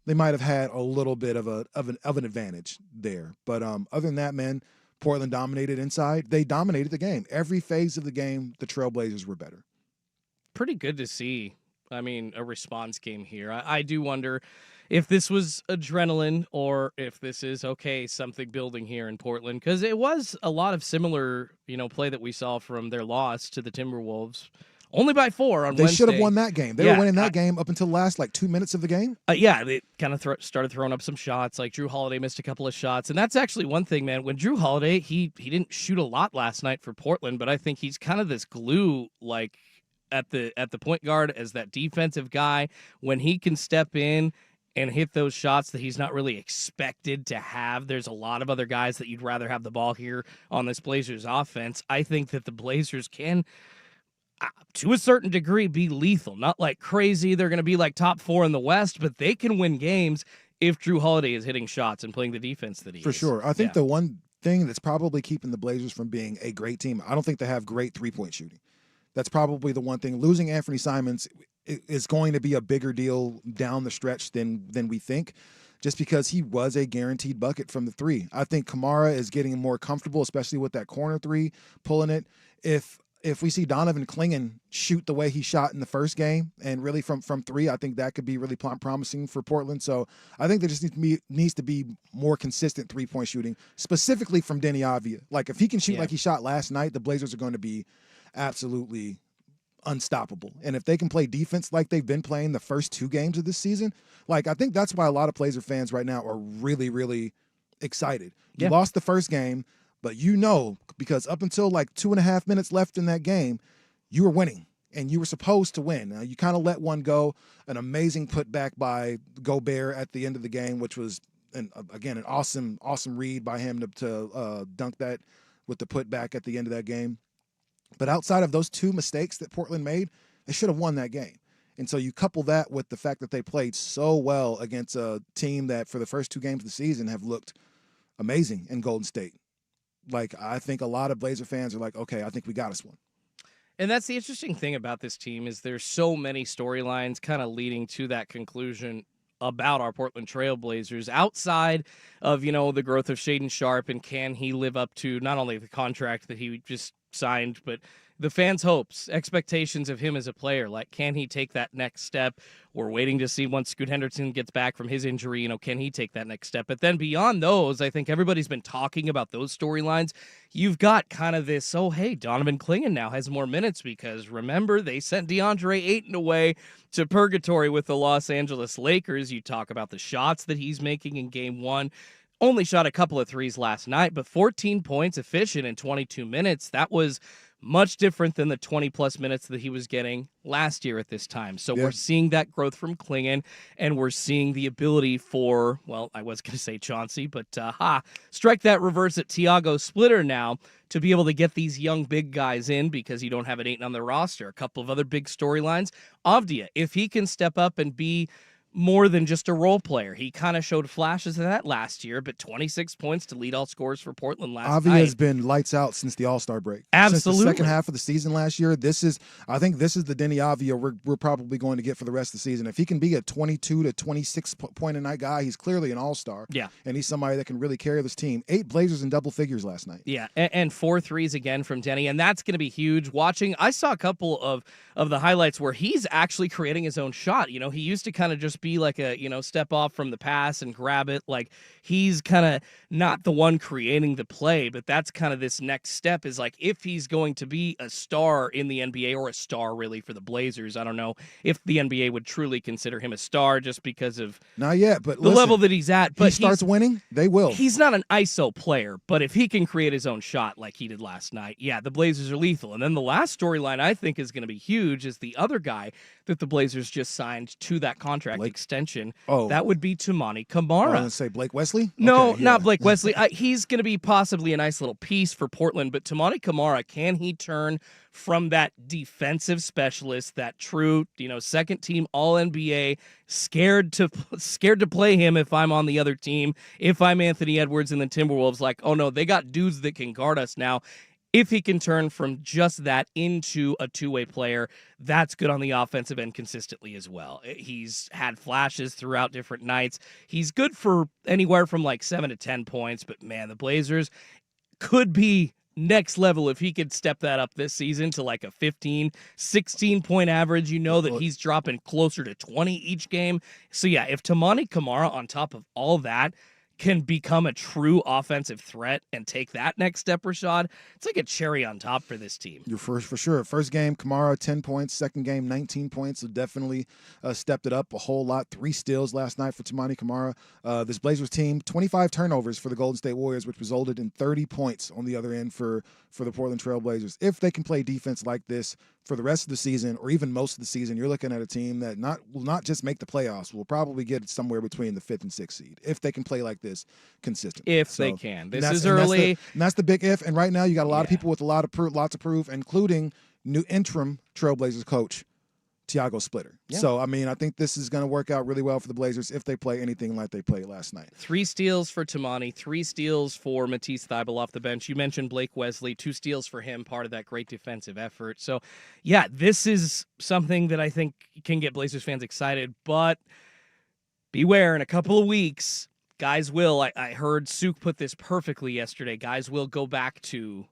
they might have had a little bit of an advantage there. But other than that, man, Portland dominated inside. They dominated the game. Every phase of the game, the Trailblazers were better. Pretty good to see. I mean, a response game here. I do wonder if this was adrenaline or if this is, something building here in Portland, because it was a lot of similar, play that we saw from their loss to the Timberwolves. Only by 4 on Wednesday. They should have won that game. They were winning that game up until the last 2 minutes of the game. They kind of started throwing up some shots. Like Drew Holiday missed a couple of shots, and that's actually one thing, man. When Drew Holiday, he didn't shoot a lot last night for Portland, but I think he's kind of this glue, like at the point guard as that defensive guy. When he can step in and hit those shots that he's not really expected to have. There's a lot of other guys that you'd rather have the ball here on this Blazers offense. I think that the Blazers can, to a certain degree, be lethal. Not like crazy. They're going to be like top 4 in the West, but they can win games if Drew Holiday is hitting shots and playing the defense that he is. For sure. I think the one thing that's probably keeping the Blazers from being a great team, I don't think they have great three-point shooting. That's probably the one thing. Losing Anthony Simons is going to be a bigger deal down the stretch than we think, just because he was a guaranteed bucket from the 3. I think Kamara is getting more comfortable, especially with that corner 3, pulling it. If we see Donovan Clingan shoot the way he shot in the first game and really from 3, I think that could be really promising for Portland. So I think there just needs to be more consistent three-point shooting, specifically from Deni Avdija. Like, if he can shoot like he shot last night, the Blazers are going to be absolutely unstoppable. And if they can play defense like they've been playing the first 2 games of this season, I think that's why a lot of Blazer fans right now are really, really excited. You lost the first game, but because up until 2.5 minutes left in that game, you were winning and you were supposed to win. Now, you kind of let one go. An amazing putback by Gobert at the end of the game, which was, an awesome read by him to dunk that with the putback at the end of that game. But outside of those 2 mistakes that Portland made, they should have won that game. And so you couple that with the fact that they played so well against a team that for the first 2 games of the season have looked amazing in Golden State. I think a lot of Blazer fans are like, okay, I think we got us one. And that's the interesting thing about this team is there's so many storylines kind of leading to that conclusion about our Portland Trailblazers outside of, the growth of Shaedon Sharpe, and can he live up to not only the contract that he just signed, but the fans' hopes, expectations of him as a player. Like, can he take that next step? We're waiting to see once Scoot Henderson gets back from his injury, can he take that next step? But then beyond those, I think everybody's been talking about those storylines. You've got kind of this, hey, Donovan Clingan now has more minutes because, remember, they sent DeAndre Ayton away to purgatory with the Los Angeles Lakers. You talk about the shots that he's making in Game 1. Only shot a couple of threes last night, but 14 points efficient in 22 minutes. That was much different than the 20-plus minutes that he was getting last year at this time. So we're seeing that growth from Clingan, and we're seeing the ability for, I was going to say Chauncey, but strike that reverse at Tiago Splitter now to be able to get these young big guys in because you don't have an Ayton on the roster. A couple of other big storylines. Avdia, if he can step up and be more than just a role player. He kind of showed flashes of that last year, but 26 points to lead all scorers for Portland last night. Avi has been lights out since the All-Star break. Absolutely. Since the second half of the season last year, I think this is the Denny Avia we're probably going to get for the rest of the season. If he can be a 22 to 26 point a night guy, he's clearly an all-star. Yeah. And he's somebody that can really carry this team. 8 Blazers in double figures last night. Yeah, and 4 threes again from Denny, and that's going to be huge. I saw a couple of the highlights where he's actually creating his own shot. He used to kind of just be like a, step off from the pass and grab it. Like, he's kind of not the one creating the play, but that's kind of this next step is like, if he's going to be a star in the NBA or a star really for the Blazers, I don't know if the NBA would truly consider him a star just because of not yet, but the level that he's at. But he starts winning, they will. He's not an ISO player, but if he can create his own shot like he did last night, the Blazers are lethal. And then the last storyline I think is going to be huge is the other guy that the Blazers just signed to that contract extension. That would be Toumani Camara. I was going to say Blake Wesley? No, not Blake Wesley. He's going to be possibly a nice little piece for Portland, but Toumani Camara, can he turn from that defensive specialist, that true, second team All-NBA, scared to play him if I'm on the other team, if I'm Anthony Edwards and the Timberwolves, like, oh no, they got dudes that can guard us now. If he can turn from just that into a two-way player, that's good on the offensive end consistently as well. He's had flashes throughout different nights. He's good for anywhere from like 7 to 10 points, but man, the Blazers could be next level if he could step that up this season to like a 15, 16-point average. That he's dropping closer to 20 each game. So yeah, if Toumani Camara on top of all that can become a true offensive threat and take that next step, Rashad, it's like a cherry on top for this team. You're for sure. First game, Camara, 10 points. Second game, 19 points. So definitely stepped it up a whole lot. 3 steals last night for Toumani Camara. This Blazers team, 25 turnovers for the Golden State Warriors, which resulted in 30 points on the other end for the Portland Trail Blazers. If they can play defense like this for the rest of the season or even most of the season, you're looking at a team that will not just make the playoffs, will probably get somewhere between the 5th and 6th seed if they can play like this consistently. If they can. This is early. That's the big if. And right now you got a lot of people with lots to prove, including new interim Trailblazers coach, Tiago Splitter. Yeah. So, I think this is going to work out really well for the Blazers if they play anything like they played last night. 3 steals for Toumani, 3 steals for Matisse Thybulle off the bench. You mentioned Blake Wesley, 2 steals for him, part of that great defensive effort. So, yeah, this is something that I think can get Blazers fans excited, but beware, in a couple of weeks, guys will, I heard Suk put this perfectly yesterday, guys will go back to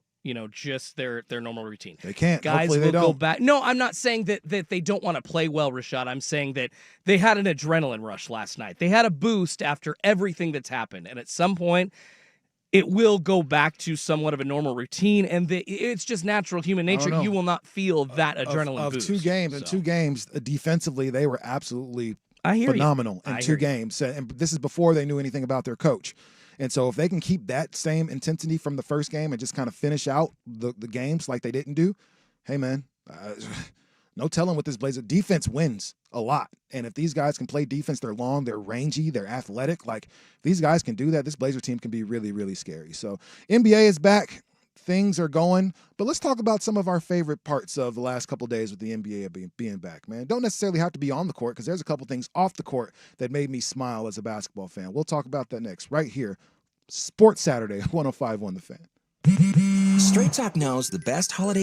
just their normal routine. They can't. Guys Hopefully will they don't. go back. No, I'm not saying that they don't want to play well, Rashad. I'm saying that they had an adrenaline rush last night. They had a boost after everything that's happened. And at some point, it will go back to somewhat of a normal routine. And it's just natural human nature. You will not feel that adrenaline boost. In 2 games, defensively, they were absolutely phenomenal in 2 games. And this is before they knew anything about their coach. And so if they can keep that same intensity from the first game and just kind of finish out the games like they didn't do, hey, man, no telling what this Blazer defense wins a lot. And if these guys can play defense, they're long, they're rangy, they're athletic. Like, if these guys can do that, this Blazer team can be really, really scary. So NBA is back. Things are going. But let's talk about some of our favorite parts of the last couple of days with the NBA being back, man. Don't necessarily have to be on the court because there's a couple things off the court that made me smile as a basketball fan. We'll talk about that next, right here. Sports Saturday, 105.1 The Fan. Straight Talk knows the best holiday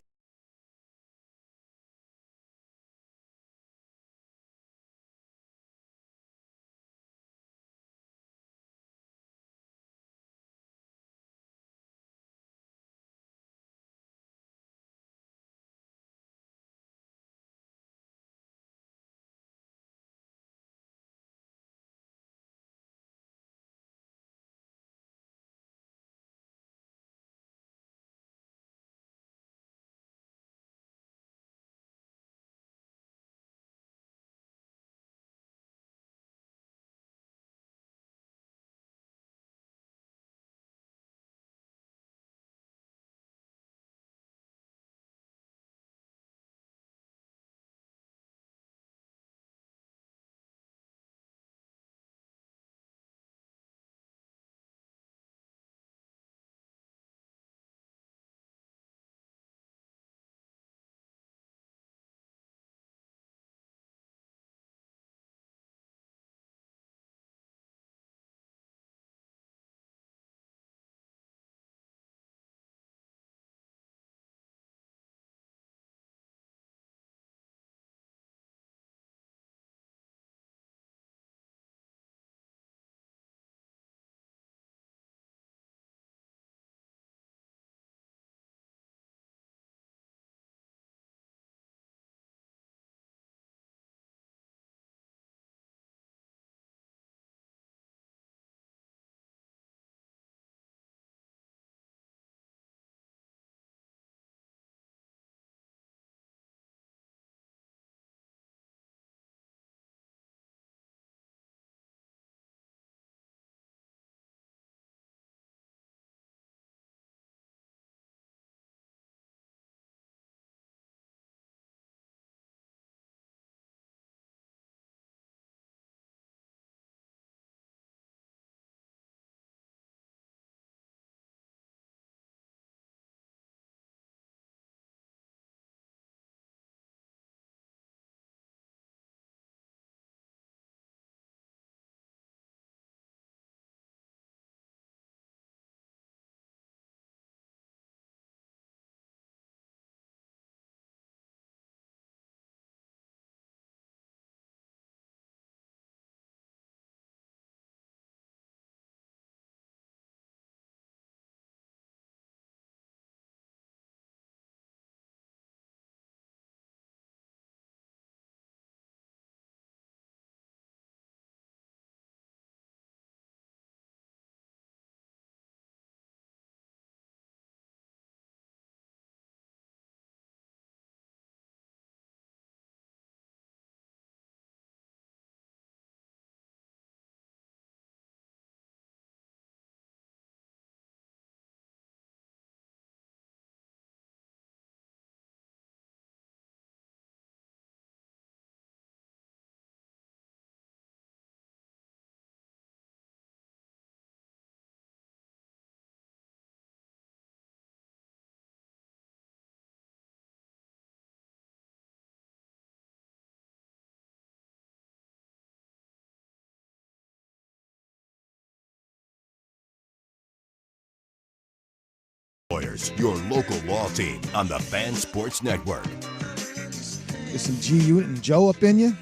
Winners, your local law team on the Fan Sports Network. Get some G Unit and Joe up in you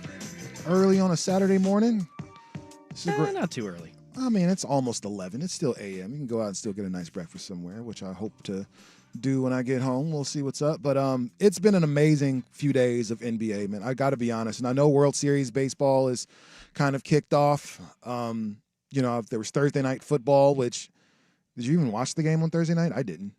early on a Saturday morning. This is great. Not too early. I mean, it's almost 11. It's still a.m. You can go out and still get a nice breakfast somewhere, which I hope to do when I get home. We'll see what's up. But it's been an amazing few days of NBA, man. I got to be honest. And I know World Series baseball is kind of kicked off. There was Thursday night football, which did you even watch the game on Thursday night? I didn't.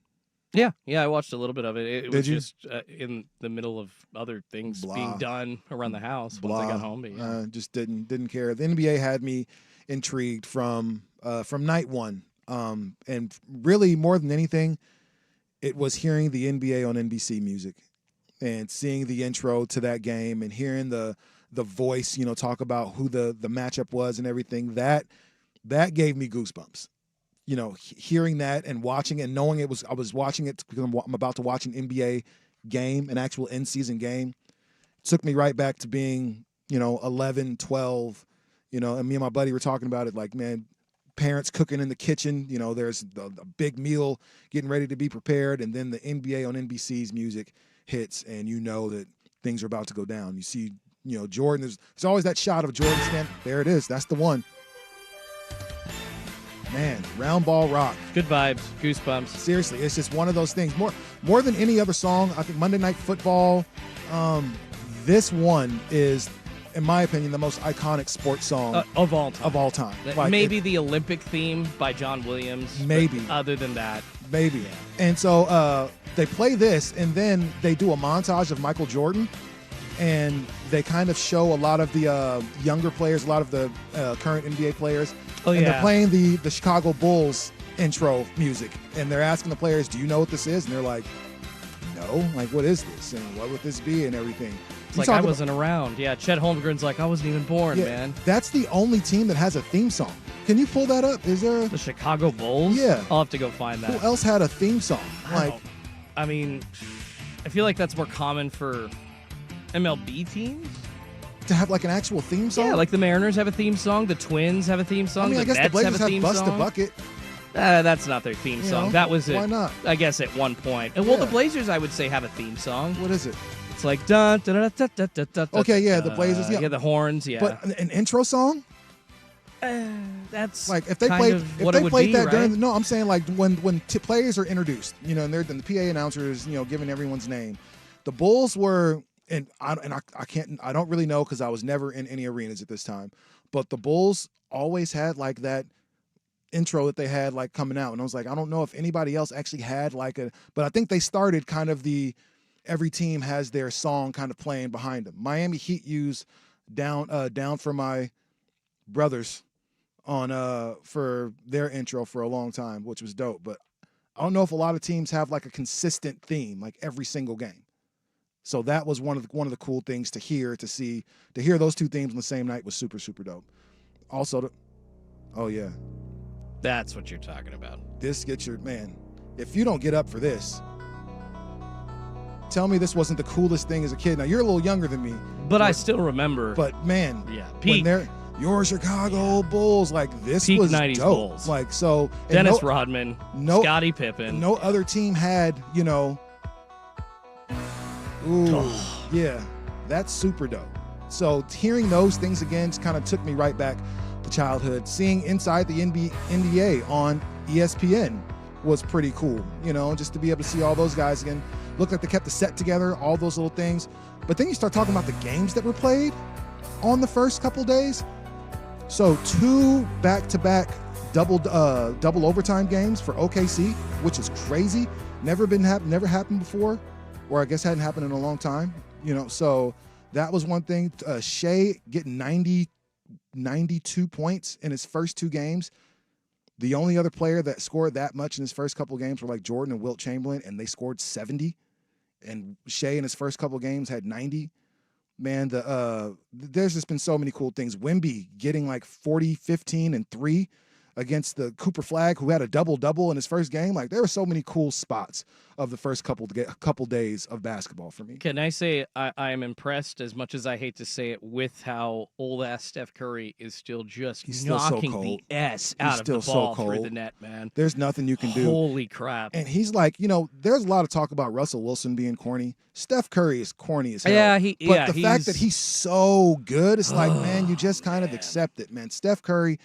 Yeah, I watched a little bit of it. It was you? just in the middle of other things Blah. being done around the house once I got home. But yeah. Just didn't care. The NBA had me intrigued from night one. And really more than anything, it was hearing the NBA on NBC music and seeing the intro to that game and hearing the voice, talk about who the matchup was and everything. That gave me goosebumps. Hearing that and watching and knowing I was watching it because I'm about to watch an NBA game, an actual in-season game, took me right back to being, 11, 12, and me and my buddy were talking about it like, man, parents cooking in the kitchen, there's a big meal getting ready to be prepared, and then the NBA on NBC's music hits, and that things are about to go down. You see, Jordan, there's always that shot of Jordan standing. There it is. That's the one. Man, round ball rock. Good vibes, goosebumps. Seriously, it's just one of those things. More than any other song, I think Monday Night Football, this one is, in my opinion, the most iconic sports song of all time. Of all time. Maybe the Olympic theme by John Williams. Maybe. Other than that. Maybe. Yeah. And so they play this, and then they do a montage of Michael Jordan, and they kind of show a lot of the younger players, a lot of the current NBA players. Oh, and yeah. they're playing the Chicago Bulls intro music, and they're asking the players, do you know what this is? And they're like, no. Like, what is this? And what would this be and everything? It's like, I wasn't around. Yeah, Chet Holmgren's like, I wasn't even born, man. That's the only team that has a theme song. Can you pull that up? Is there the Chicago Bulls? Yeah. I'll have to go find that. Who else had a theme song? I feel like that's more common for MLB teams. To have like an actual theme song? Yeah, like the Mariners have a theme song, the Twins have a theme song, I guess Mets the Blazers have a theme Bust song. a Bucket. That's not their theme song. That was it. Why not? I guess at one point. Well, the Blazers, I would say, have a theme song. What is it? It's like dun dun dun dun dun dun dun. Okay, yeah, the Blazers. Yeah, the horns. Yeah, but an intro song. That's like if they played that during. No, I'm saying like when players are introduced, and they're the PA announcers, giving everyone's name. The Bulls were. And I don't really know because I was never in any arenas at this time. But the Bulls always had like that intro that they had like coming out. And I was like, I don't know if anybody else actually had but I think they started kind of every team has their song kind of playing behind them. Miami Heat used Down for My Brothers for their intro for a long time, which was dope. But I don't know if a lot of teams have like a consistent theme like every single game. So that was one of the cool things to hear those two themes on the same night was super, super dope. Also, oh yeah. That's what you're talking about. This gets man. If you don't get up for this, tell me this wasn't the coolest thing as a kid. Now you're a little younger than me. But I still remember. But man, peak. Your Chicago Bulls, like this peak was 90s dope. Bulls. Like so Dennis Rodman, Scottie Pippen. No other team had, yeah, that's super dope. So hearing those things again just kind of took me right back to childhood. Seeing Inside the NBA on ESPN was pretty cool, just to be able to see all those guys again. Looked like they kept the set together, all those little things. But then you start talking about the games that were played on the first couple days. So 2 back-to-back double overtime games for OKC, which is crazy. Never happened before. Or I guess hadn't happened in a long time, So that was one thing. Shea getting 92 points in his first 2 games. The only other player that scored that much in his first couple games were like Jordan and Wilt Chamberlain, and they scored 70. And Shea in his first couple games had 90. Man, there's just been so many cool things. Wemby getting like 40, 15, and 3 against the Cooper Flag, who had a double-double in his first game. Like, there were so many cool spots of the first couple days of basketball for me. Can I say I am impressed, as much as I hate to say it, with how old-ass Steph Curry is still just He's still so knocking cold. the S He's out of the still so ball through cold. the net, man. There's nothing you can do. Holy crap. And he's like, there's a lot of talk about Russell Wilson being corny. Steph Curry is corny as hell. Yeah, but the fact that he's so good, it's like, man, you just kind of accept it, man. Steph Curry,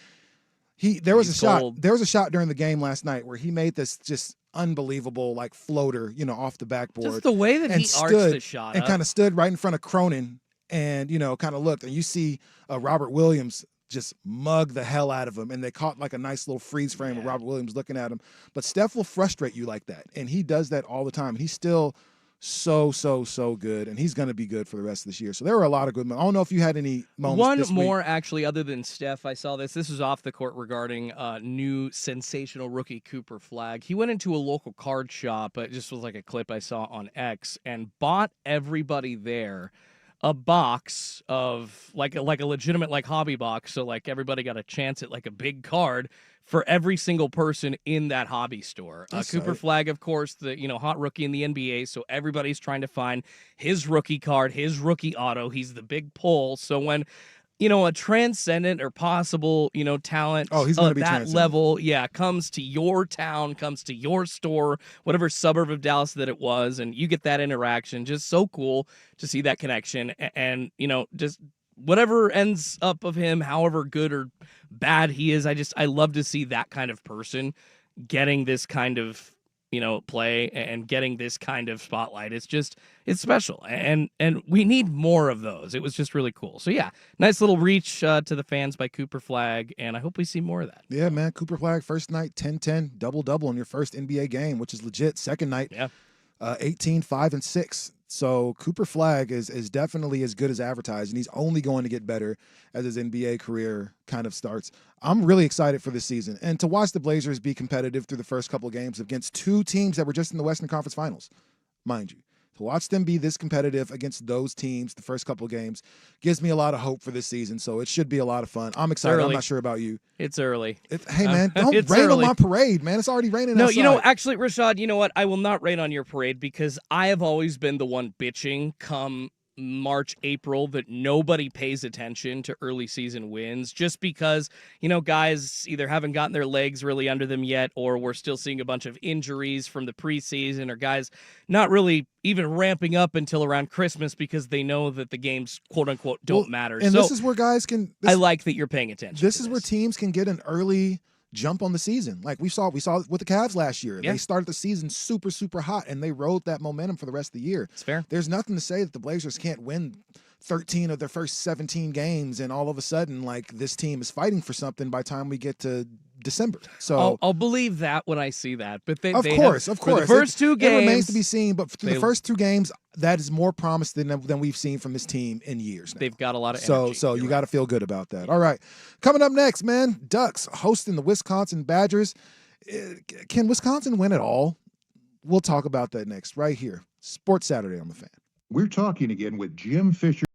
there was a shot. gold. There was a shot during the game last night where he made this just unbelievable like floater, off the backboard. Just the way that and he arched the shot and up. kind of stood right in front of Cronin and kind of looked, and you see Robert Williams just mug the hell out of him, and they caught like a nice little freeze frame of Robert Williams looking at him. But Steph will frustrate you like that, and he does that all the time. And he's still so good, and he's going to be good for the rest of this year. So there were a lot of good moments. I don't know if you had any moments. One this more, week. actually, other than Steph. I saw this. This was off the court regarding new sensational rookie Cooper Flag. He went into a local card shop. It just was like a clip I saw on X, and bought everybody there a box of like a legitimate like hobby box. So like everybody got a chance at like a big card for every single person in that hobby store. Cooper Flag, of course, the hot rookie in the NBA. So everybody's trying to find his rookie card, his rookie auto. He's the big pull. So when a transcendent or possible, talent he's going to be that transcendent. level, comes to your town, comes to your store, whatever suburb of Dallas that it was, and you get that interaction. Just so cool to see that connection, and just whatever ends up of him, however good or bad he is, I love to see that kind of person getting this kind of play and getting this kind of spotlight. It's special, and we need more of those. It was just really cool. So yeah, nice little reach to the fans by Cooper Flag, and I hope we see more of that. Yeah, man. Cooper Flag, first night, 10-10, double-double in your first NBA game, which is legit. Second night, 18, 5, and 6. So Cooper Flag is definitely as good as advertised, and he's only going to get better as his NBA career kind of starts. I'm really excited for this season, and to watch the Blazers be competitive through the first couple of games against two teams that were just in the Western Conference Finals, mind you. To watch them be this competitive against those teams the first couple of games gives me a lot of hope for this season. So it should be a lot of fun. I'm excited. I'm not sure about you. It's early. Hey, man, don't rain on my parade, man. It's already raining outside. No, actually, Rashad, you know what? I will not rain on your parade because I have always been the one bitching come March, April that nobody pays attention to early season wins just because, guys either haven't gotten their legs really under them yet, or we're still seeing a bunch of injuries from the preseason, or guys not really even ramping up until around Christmas because they know that the games, quote unquote, don't matter. And so this is where guys can. I like that you're paying attention. This is where teams can get an early jump on the season. Like we saw with the Cavs last year. Yeah. They started the season super, super hot, and they rode that momentum for the rest of the year. It's fair. There's nothing to say that the Blazers can't win 13 of their first 17 games, and all of a sudden, like, this team is fighting for something by the time we get to December. So I'll believe that when I see that. But of course. For the first two games, it remains to be seen. But for the first two games, that is more promise than we've seen from this team in years now. They've got a lot of energy. So you got to feel good about that. All right, coming up next, man, Ducks hosting the Wisconsin Badgers. Can Wisconsin win at all? We'll talk about that next, right here. Sports Saturday on the Fan. We're talking again with Jim Fisher.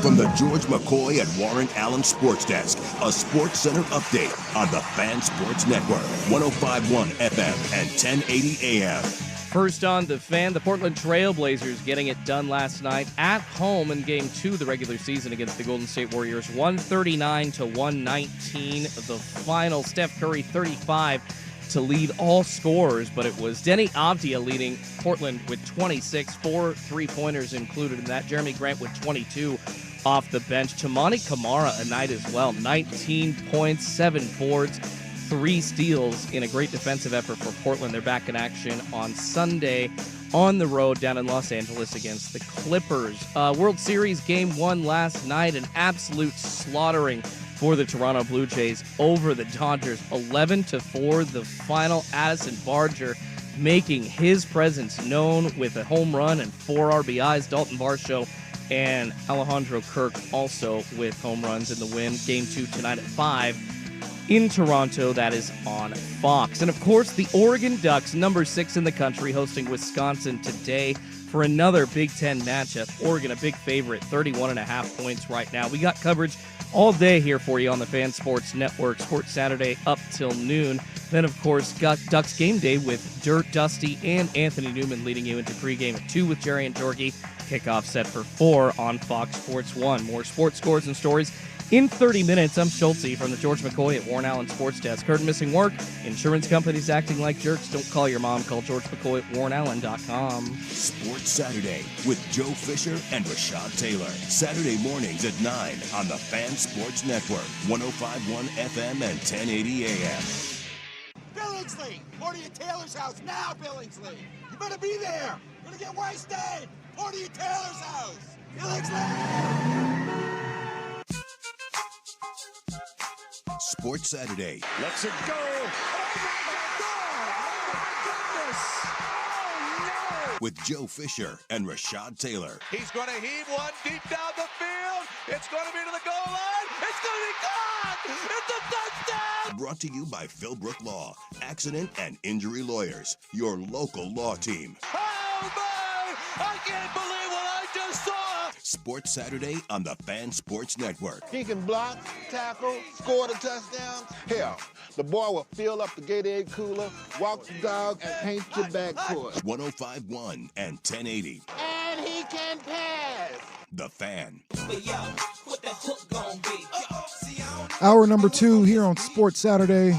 From the George McCoy and Warren Allen Sports Desk, a Sports Center update on the Fan Sports Network, 105.1 FM and 1080 AM. First on the Fan, the Portland Trail Blazers getting it done last night at home in Game 2 of the regular season against the Golden State Warriors, 139-119. The final, Steph Curry 35 to lead all scorers, but it was Denny Avdia leading Portland with 26, 4 3-pointers included in that. Jeremy Grant with 22 off the bench. Tamani Kamara a night as well, 19 points, 7 boards, 3 steals in a great defensive effort for Portland. They're back in action on Sunday on the road down in Los Angeles against the Clippers. World Series Game 1 last night, an absolute slaughtering for the Toronto Blue Jays over the Dodgers, 11-4 the final. Addison Barger making his presence known with a home run and 4 RBIs. Dalton Varsho and Alejandro Kirk also with home runs in the win. Game 2 tonight at 5 in Toronto. That is on Fox. And of course, the Oregon Ducks, number 6 in the country, hosting Wisconsin today for another Big Ten matchup. Oregon, a big favorite, 31.5 points right now. We got coverage all day here for you on the Fan Sports Network, Sports Saturday up till noon. Then, of course, got Ducks Game Day with Dirt, Dusty, and Anthony Newman leading you into pregame at 2 with Jerry and Jorgie. Kickoff set for 4 on Fox Sports 1. More sports scores and stories in 30 minutes. I'm Schultze from the George McCoy at Warren Allen Sports Desk. Heard missing work? Insurance companies acting like jerks? Don't call your mom. Call George McCoy at warrenallen.com. Sports Saturday with Joe Fisher and Rashad Taylor. Saturday mornings at 9 on the Fan Sports Network, 105.1 FM and 1080 AM. Billingsley! Order your Taylor's house now, Billingsley! You better be there! You're gonna get wasted! Order your Taylor's house! Billingsley! Sports Saturday Let's it go! Oh my goodness! Oh no! with Joe Fisher and Rashad Taylor. He's gonna heave one deep down the field! It's gonna be to the goal line! It's gonna be gone! It's a touchdown! Brought to you by Philbrook Law, Accident and Injury Lawyers, your local law team. Oh my! I can't believe what I just saw! Sports Saturday on the Fan Sports Network. He can block, tackle, score the touchdown. Hell, the boy will fill up the Gatorade cooler, walk the dog, and paint your backcourt. 105.1 and 1080. And he can pass. The Fan. Hour number 2 here on Sports Saturday.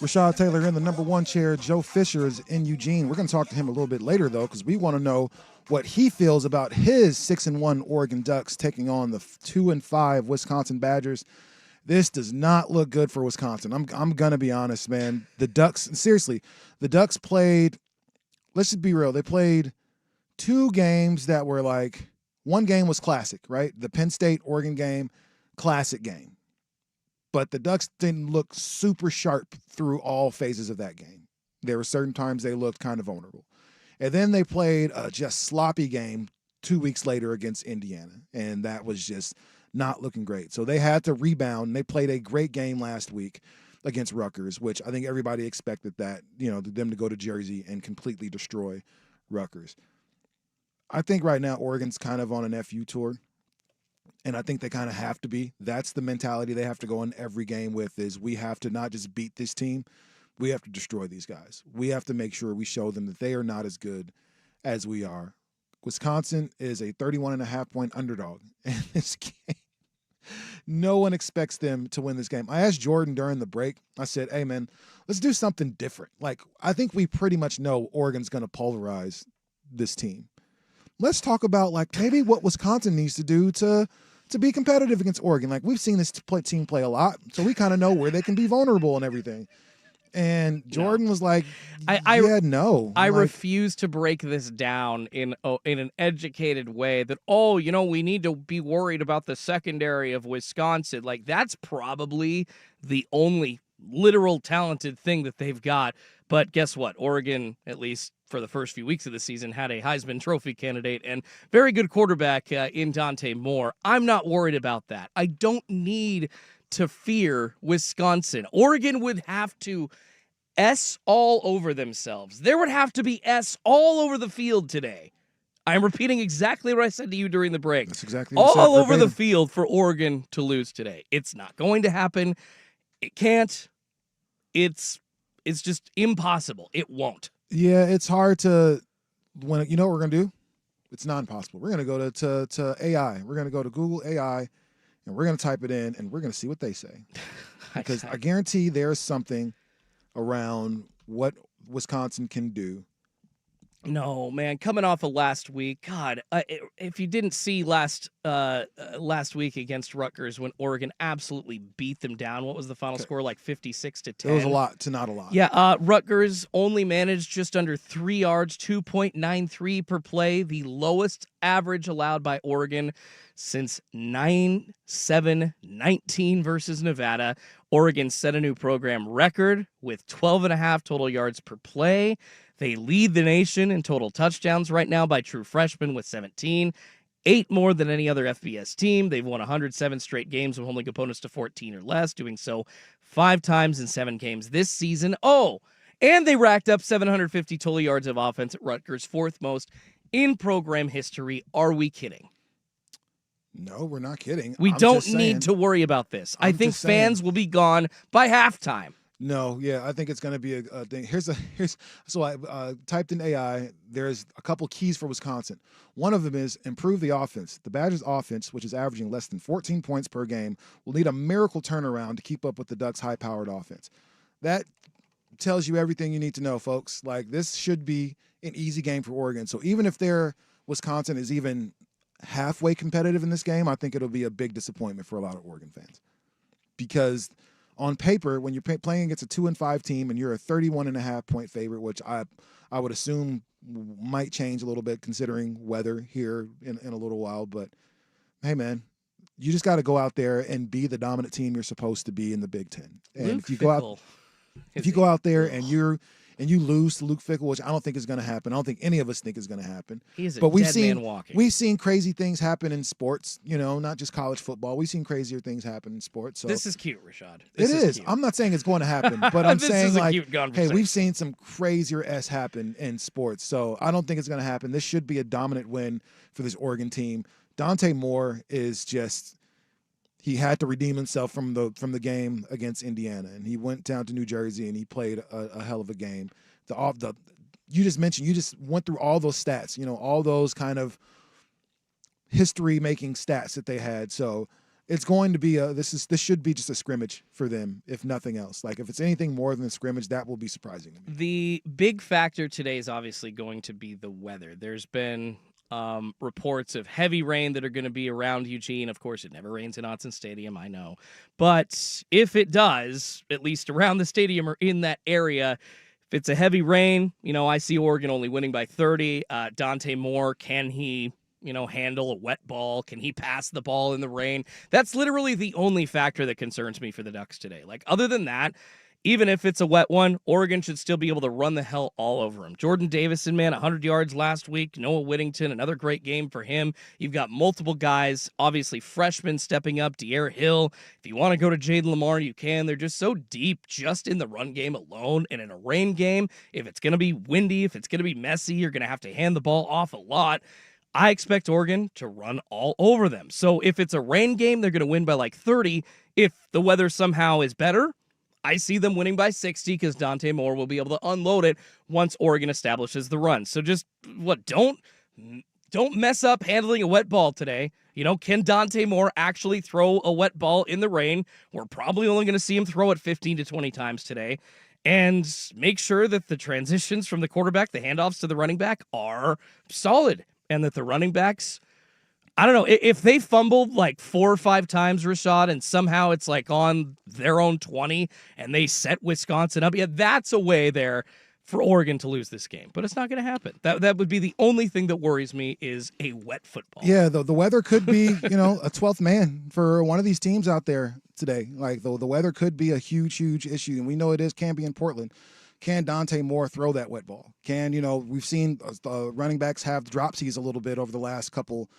Rashad Taylor in the number 1 chair. Joe Fisher is in Eugene. We're going to talk to him a little bit later, though, because we want to know what he feels about his 6-1 Oregon Ducks taking on the 2-5 Wisconsin Badgers. This does not look good for Wisconsin. I'm going to be honest, man. The Ducks, seriously, the Ducks played, let's just be real, they played 2 games that were like, one game was classic, right? The Penn State-Oregon game, classic game. But the Ducks didn't look super sharp through all phases of that game. There were certain times they looked kind of vulnerable. And then they played a just sloppy game 2 weeks later against Indiana, and that was just not looking great. So they had to rebound. They played a great game last week against Rutgers, which I think everybody expected that, them to go to Jersey and completely destroy Rutgers. I think right now Oregon's kind of on an FU tour, and I think they kind of have to be. That's the mentality they have to go in every game with, is we have to not just beat this team, we have to destroy these guys. We have to make sure we show them that they are not as good as we are. Wisconsin is a 31.5-point underdog in this game. No one expects them to win this game. I asked Jordan during the break, I said, hey, man, let's do something different. Like, I think we pretty much know Oregon's going to pulverize this team. Let's talk about, like, maybe what Wisconsin needs to do to be competitive against Oregon. Like, we've seen this team play a lot, so we kind of know where they can be vulnerable and everything. And Jordan was like, no. I refuse to break this down in an educated way that, we need to be worried about the secondary of Wisconsin. Like, that's probably the only literal talented thing that they've got. But guess what? Oregon, at least for the first few weeks of the season, had a Heisman Trophy candidate and very good quarterback in Dante Moore. I'm not worried about that. I don't need to fear Wisconsin. Oregon would have to S all over themselves. There would have to be S all over the field today. I'm repeating exactly what I said to you during the break. That's exactly what I said All over the verbatim. field for Oregon to lose today. It's not going to happen. It can't. It's just impossible. It won't. Yeah, it's hard to when you know what we're gonna do. It's not impossible. We're gonna go to AI. We're gonna go to Google AI, and we're gonna type it in, and we're gonna see what they say. Because I guarantee there's something around what Wisconsin can do. No, man, coming off of last week, God, if you didn't see last week against Rutgers when Oregon absolutely beat them down, what was the final score? Like 56-10. It was a lot to not a lot. Yeah, Rutgers only managed just under 3 yards, 2.93 per play, the lowest average allowed by Oregon since 9-7-19 versus Nevada. Oregon set a new program record with 12.5 total yards per play. They lead the nation in total touchdowns right now by true freshmen with 17, 8 more than any other FBS team. They've won 107 straight games of holding opponents to 14 or less, doing so 5 times in 7 games this season. Oh, and they racked up 750 total yards of offense at Rutgers, 4th most in program history. Are we kidding? No, we're not kidding. We I'm don't just saying. need to worry about this. I think just saying. fans will be gone by halftime. No, yeah, I think it's going to be a thing. So I typed in AI. There's a couple keys for Wisconsin. One of them is improve the offense. The Badgers' offense, which is averaging less than 14 points per game, will need a miracle turnaround to keep up with the Ducks' high-powered offense. That tells you everything you need to know, folks. Like, this should be an easy game for Oregon. So even if Wisconsin is even halfway competitive in this game, I think it'll be a big disappointment for a lot of Oregon fans. Because on paper, when you're playing against a 2-5 team and you're a 31.5 point favorite, which I would assume might change a little bit considering weather here in a little while. But hey, man, you just got to go out there and be the dominant team you're supposed to be in the Big Ten. And Luke if you go out there and you lose to Luke Fickell, which I don't think is going to happen. I don't think any of us think is going to happen. He is a but dead man walking. We've seen crazy things happen in sports, not just college football. We've seen crazier things happen in sports. So this is cute, Rashad. It is. Cute. I'm not saying it's going to happen, but I'm This saying is a like, cute hey, conversation. we've seen some crazier happen in sports. So I don't think it's going to happen. This should be a dominant win for this Oregon team. Dante Moore is just. He had to redeem himself from the game against Indiana, and he went down to New Jersey and he played a hell of a game. You just went through all those stats, all those kind of history-making stats that they had. So it's going to be this should be just a scrimmage for them, if nothing else. Like if it's anything more than a scrimmage, that will be surprising to me. The big factor today is obviously going to be the weather. There's been reports of heavy rain that are going to be around Eugene. Of course, it never rains in Autzen Stadium, I know. But if it does, at least around the stadium or in that area, if it's a heavy rain, I see Oregon only winning by 30. Dante Moore, can he, handle a wet ball? Can he pass the ball in the rain? That's literally the only factor that concerns me for the Ducks today. Like, other than that, even if it's a wet one, Oregon should still be able to run the hell all over him. Jordan Davison, man, 100 yards last week. Noah Whittington, another great game for him. You've got multiple guys, obviously freshmen stepping up. De'Aaron Hill. If you want to go to Jaden Lamar, you can. They're just so deep just in the run game alone. And in a rain game, if it's going to be windy, if it's going to be messy, you're going to have to hand the ball off a lot. I expect Oregon to run all over them. So if it's a rain game, they're going to win by like 30. If the weather somehow is better, I see them winning by 60 because Dante Moore will be able to unload it once Oregon establishes the run. So just don't mess up handling a wet ball today. Can Dante Moore actually throw a wet ball in the rain? We're probably only going to see him throw it 15 to 20 times today. And make sure that the transitions from the quarterback, the handoffs to the running back are solid and that the running backs, I don't know, if they fumbled like 4 or 5 times, Rashad, and somehow it's like on their own 20 and they set Wisconsin up, that's a way there for Oregon to lose this game. But it's not going to happen. That would be the only thing that worries me is a wet football. Yeah, the weather could be, a 12th man for one of these teams out there today. Like the weather could be a huge, huge issue, and we know can be in Portland. Can Dante Moore throw that wet ball? We've seen running backs have dropsies a little bit over the last couple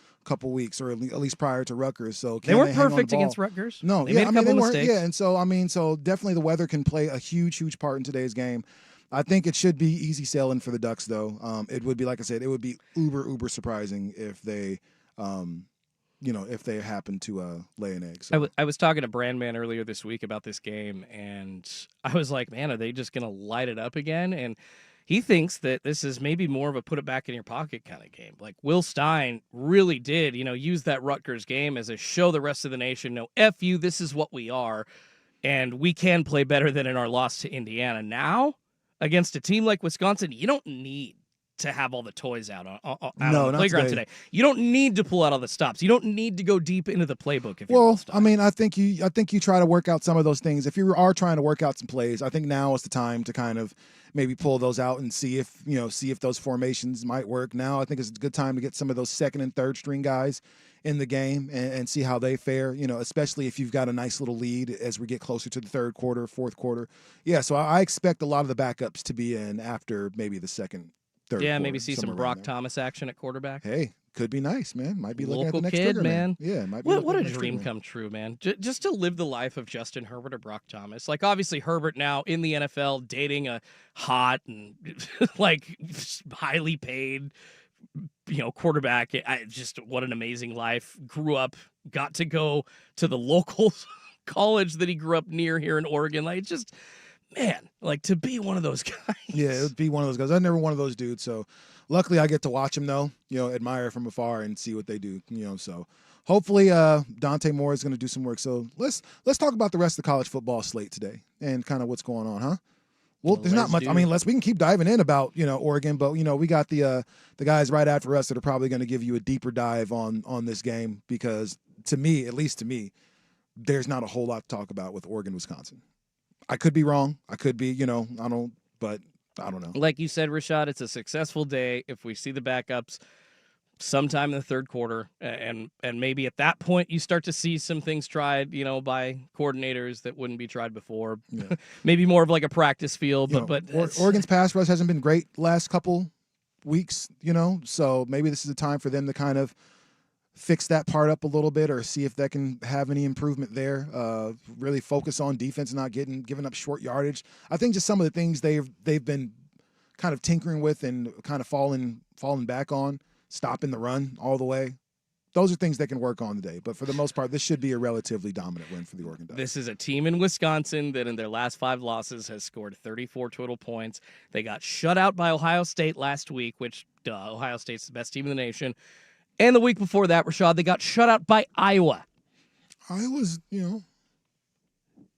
weeks, or at least prior to Rutgers. So they weren't perfect against Rutgers. No, they made a couple mistakes. Yeah, and so definitely the weather can play a huge, huge part in today's game. I think it should be easy sailing for the Ducks, though. It would be, like I said, it would be uber surprising if they, if they happen to lay an egg. So. I was talking to Brandman earlier this week about this game, and I was like, man, are they just going to light it up again? And he thinks that this is maybe more of a put it back in your pocket kind of game. Like Will Stein really did, use that Rutgers game as a show the rest of the nation, no, F you, this is what we are, and we can play better than in our loss to Indiana. Now, against a team like Wisconsin, you don't need to have all the toys out on the playground today. You don't need to pull out all the stops. You don't need to go deep into the playbook. If you're I mean, I think you try to work out some of those things. If you are trying to work out some plays, I think now is the time to kind of maybe pull those out and see if those formations might work. Now I think it's a good time to get some of those second and third string guys in the game and see how they fare, especially if you've got a nice little lead as we get closer to the third quarter, fourth quarter. Yeah, so I expect a lot of the backups to be in after maybe the second, third quarter. Maybe see some Brock Thomas action at quarterback. Hey, could be nice, man. Might be looking Local at the next kid, trigger man. Yeah, might be. What a dream come true, man. Just to live the life of Justin Herbert or Brock Thomas. Like, obviously, Herbert now in the NFL dating a hot and, like, highly paid, quarterback. Just what an amazing life. Grew up, got to go to the local college that he grew up near here in Oregon. Like, just, man, like to be one of those guys. Yeah, it would be one of those guys. I'm never one of those dudes. So luckily I get to watch him though, admire from afar and see what they do, so hopefully Dante Moore is going to do some work. So let's talk about the rest of the college football slate today and kind of what's going on, huh? Well, there's not much. I mean, we can keep diving in about, Oregon, but we got the guys right after us that are probably going to give you a deeper dive on this game because at least to me, there's not a whole lot to talk about with Oregon, Wisconsin. I could be wrong. I could be, but I don't know. Like you said, Rashad, it's a successful day if we see the backups sometime in the third quarter, and maybe at that point you start to see some things tried, by coordinators that wouldn't be tried before. Yeah. Maybe more of like a practice field, but Oregon's pass rush hasn't been great last couple weeks, so maybe this is a time for them to kind of fix that part up a little bit or see if that can have any improvement there. Really focus on defense, not giving up short yardage. I think just some of the things they've been kind of tinkering with and kind of falling back on, stopping the run all the way. Those are things they can work on today. But for the most part, this should be a relatively dominant win for the Oregon Ducks. This is a team in Wisconsin that in their last 5 losses has scored 34 total points. They got shut out by Ohio State last week, which, Ohio State's the best team in the nation. And the week before that, Rashad, they got shut out by Iowa. Iowa's,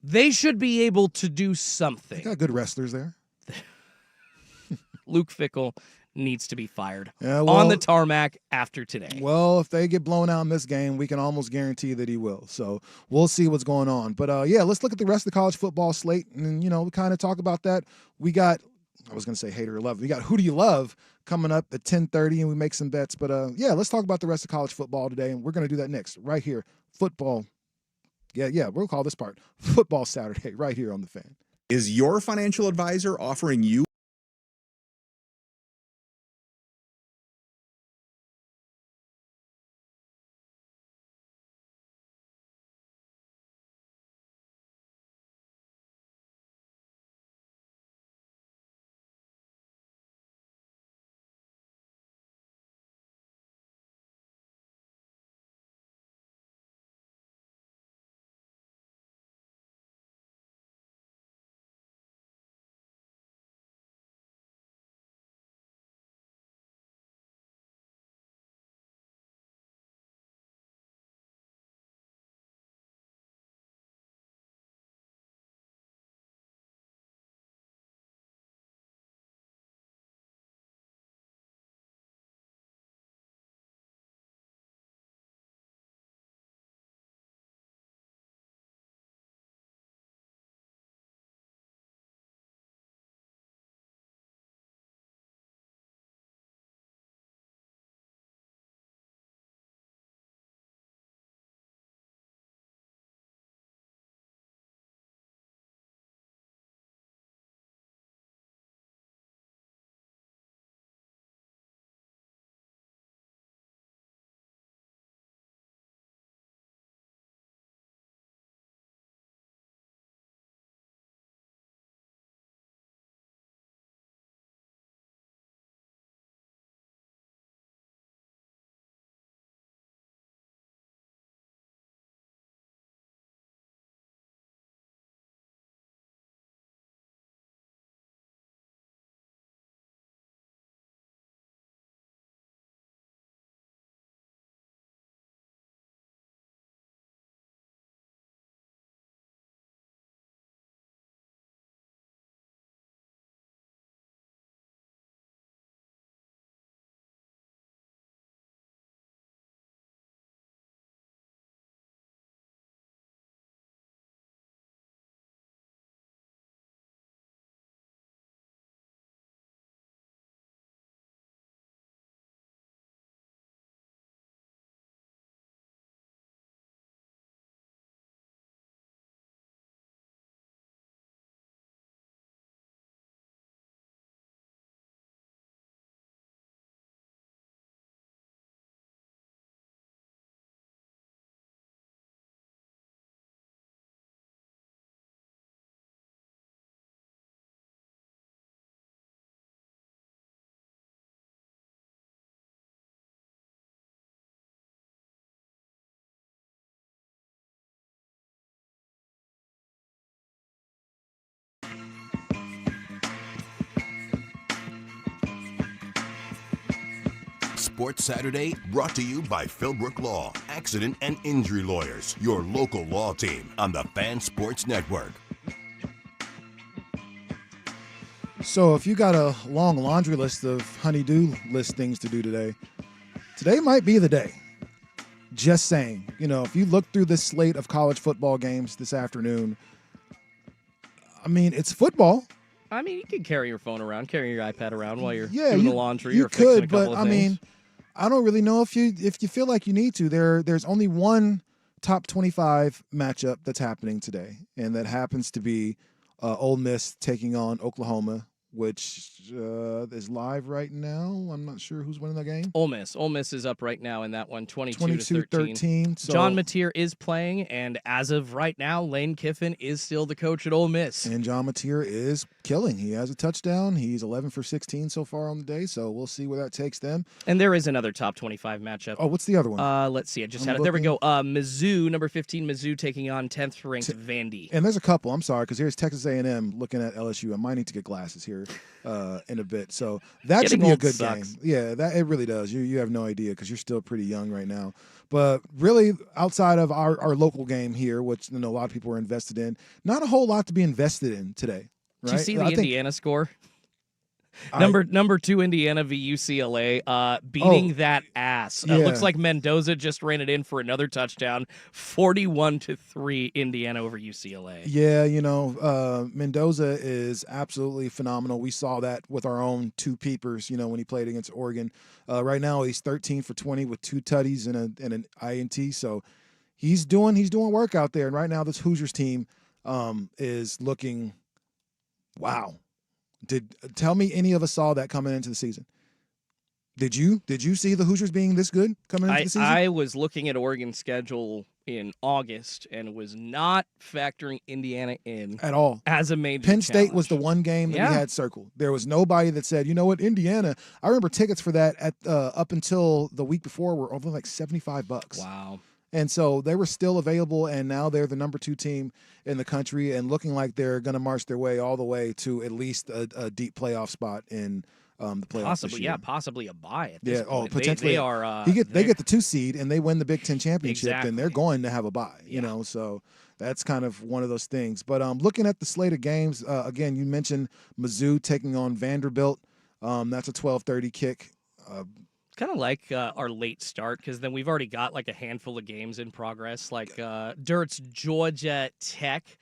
They should be able to do something. They got good wrestlers there. Luke Fickell needs to be fired on the tarmac after today. Well, if they get blown out in this game, we can almost guarantee that he will. So we'll see what's going on. But, let's look at the rest of the college football slate. And, we kind of talk about that. We got, I was going to say hater or love. We got Who Do You Love coming up at 10:30, and we make some bets. But, let's talk about the rest of college football today. And we're going to do that next right here. Football. Yeah, we'll call this part Football Saturday right here on The Fan. Is your financial advisor offering you Sports Saturday brought to you by Philbrook Law, Accident and Injury Lawyers, your local law team on the Fan Sports Network. So if you got a long laundry list of honey-do list things to do today might be the day. Just saying. If you look through this slate of college football games this afternoon, I mean, it's football. I mean, you can carry your phone around, carry your iPad around while you're Yeah, doing you, the laundry you or fixing a could, couple but of I things. mean, I don't really know if you feel like you need to. There's only one top 25 matchup that's happening today, and that happens to be Ole Miss taking on Oklahoma, which is live right now. I'm not sure who's winning the game. Ole Miss is up right now in that one, 22-13. 22-13. So, John Mateer is playing, and as of right now, Lane Kiffin is still the coach at Ole Miss. And John Mateer is killing. He has a touchdown. He's 11 for 16 so far on the day, so we'll see where that takes them. And there is another top 25 matchup. Oh, what's the other one? Let's see. I just had it. There we go. Mizzou, number 15, Mizzou taking on 10th ranked Vandy. And there's a couple. I'm sorry, because here's Texas A&M looking at LSU. I might need to get glasses here in a bit. So that Getting should be a old good sucks. game. Yeah, that it really does. You have no idea because you're still pretty young right now. But really, outside of our local game here, which a lot of people are invested in, not a whole lot to be invested in today. Right? Did you see the I think- Indiana score? Number 2 Indiana v UCLA, beating that ass. Yeah. It looks like Mendoza just ran it in for another touchdown. 41-3 Indiana over UCLA. Yeah, Mendoza is absolutely phenomenal. We saw that with our own two peepers, when he played against Oregon. Right now, he's 13 for 20 with 2 tutties and an INT. So he's doing work out there. And right now, this Hoosiers team is looking, wow. Tell me any of us saw that coming into the season? Did you see the Hoosiers being this good coming into the season? I was looking at Oregon's schedule in August and was not factoring Indiana in at all as a major Penn State was the challenge. one game that we had circled. There was nobody that said, you know what, Indiana. I remember tickets for that at up until the week before were over like $75. Wow. And so they were still available, and now they're the number 2 team in the country and looking like they're going to march their way all the way to at least a deep playoff spot in the playoffs this year. Possibly a bye at this Yeah, point. potentially. They are. They get the 2 seed, and they win the Big Ten championship, Exactly. and they're going to have a bye. So that's kind of one of those things. But looking at the slate of games, again, you mentioned Mizzou taking on Vanderbilt. That's a 12:30 kick. Kind of like our late start because then we've already got like a handful of games in progress. Like Dirt's Georgia Tech,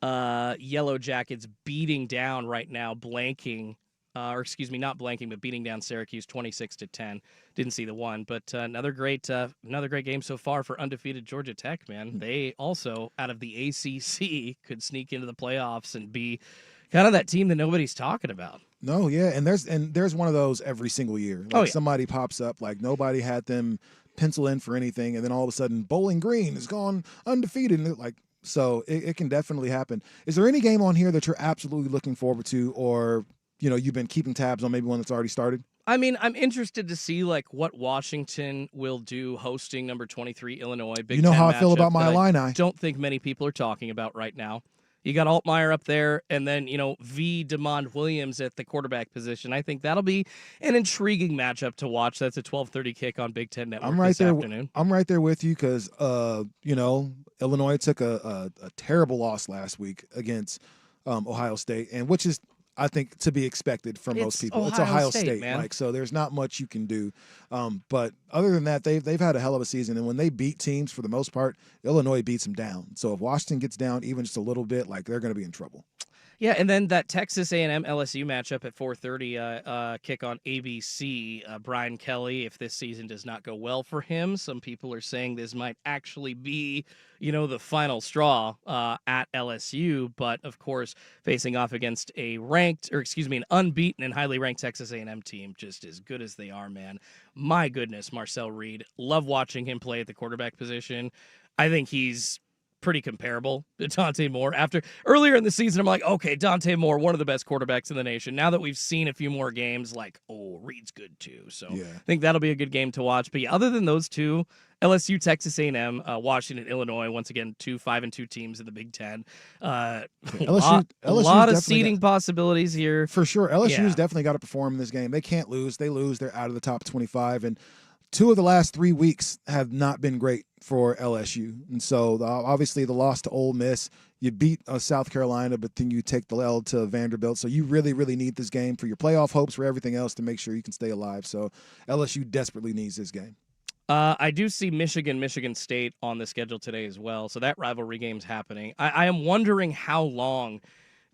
Yellow Jackets beating down right now, not blanking, but beating down Syracuse 26-10. Didn't see the one, but another great game so far for undefeated Georgia Tech. Man, they also out of the ACC could sneak into the playoffs and be kind of that team that nobody's talking about. No, yeah, and there's one of those every single year. Like somebody pops up, like nobody had them pencil in for anything, and then all of a sudden Bowling Green has gone undefeated. And so it can definitely happen. Is there any game on here that you're absolutely looking forward to, or you've been keeping tabs on maybe one that's already started? I mean, I'm interested to see like what Washington will do hosting number 23 Illinois. Big You know Ten how I feel matchup about my that I Illini. don't think many people are talking about right now. You got Altmaier up there, and then, V. DeMond Williams at the quarterback position. I think that'll be an intriguing matchup to watch. That's a 12:30 kick on Big Ten Network this afternoon. I'm right there with you because, Illinois took a terrible loss last week against Ohio State, and which is, I think, to be expected from most people. It's Ohio State, man. so there's not much you can do. But other than that, they've had a hell of a season, and when they beat teams, for the most part, Illinois beats them down. So if Washington gets down even just a little bit, they're going to be in trouble. Yeah, and then that Texas A&M LSU matchup at 4:30 kick on ABC. Brian Kelly, if this season does not go well for him, some people are saying this might actually be, the final straw at LSU. But of course, facing off against an unbeaten and highly ranked Texas A&M team, just as good as they are, man. My goodness, Marcel Reed, love watching him play at the quarterback position. I think he's pretty comparable to Dante Moore. Earlier in the season, I'm like, okay, Dante Moore, one of the best quarterbacks in the nation. Now that we've seen a few more games, like, oh, Reed's good too. So I think that'll be a good game to watch. But yeah, other than those two, LSU, Texas A&M, Washington, Illinois, once again, 2 5-2 teams in the Big Ten. A lot of seeding possibilities here. For sure. LSU's definitely got to perform in this game. They can't lose. They lose, they're out of the top 25. And 2 of the last 3 weeks have not been great for LSU. And so obviously the loss to Ole Miss, you beat South Carolina, but then you take the L to Vanderbilt. So you really, really need this game for your playoff hopes, for everything else, to make sure you can stay alive. So LSU desperately needs this game. I do see Michigan State on the schedule today as well. So that rivalry game's happening. I am wondering how long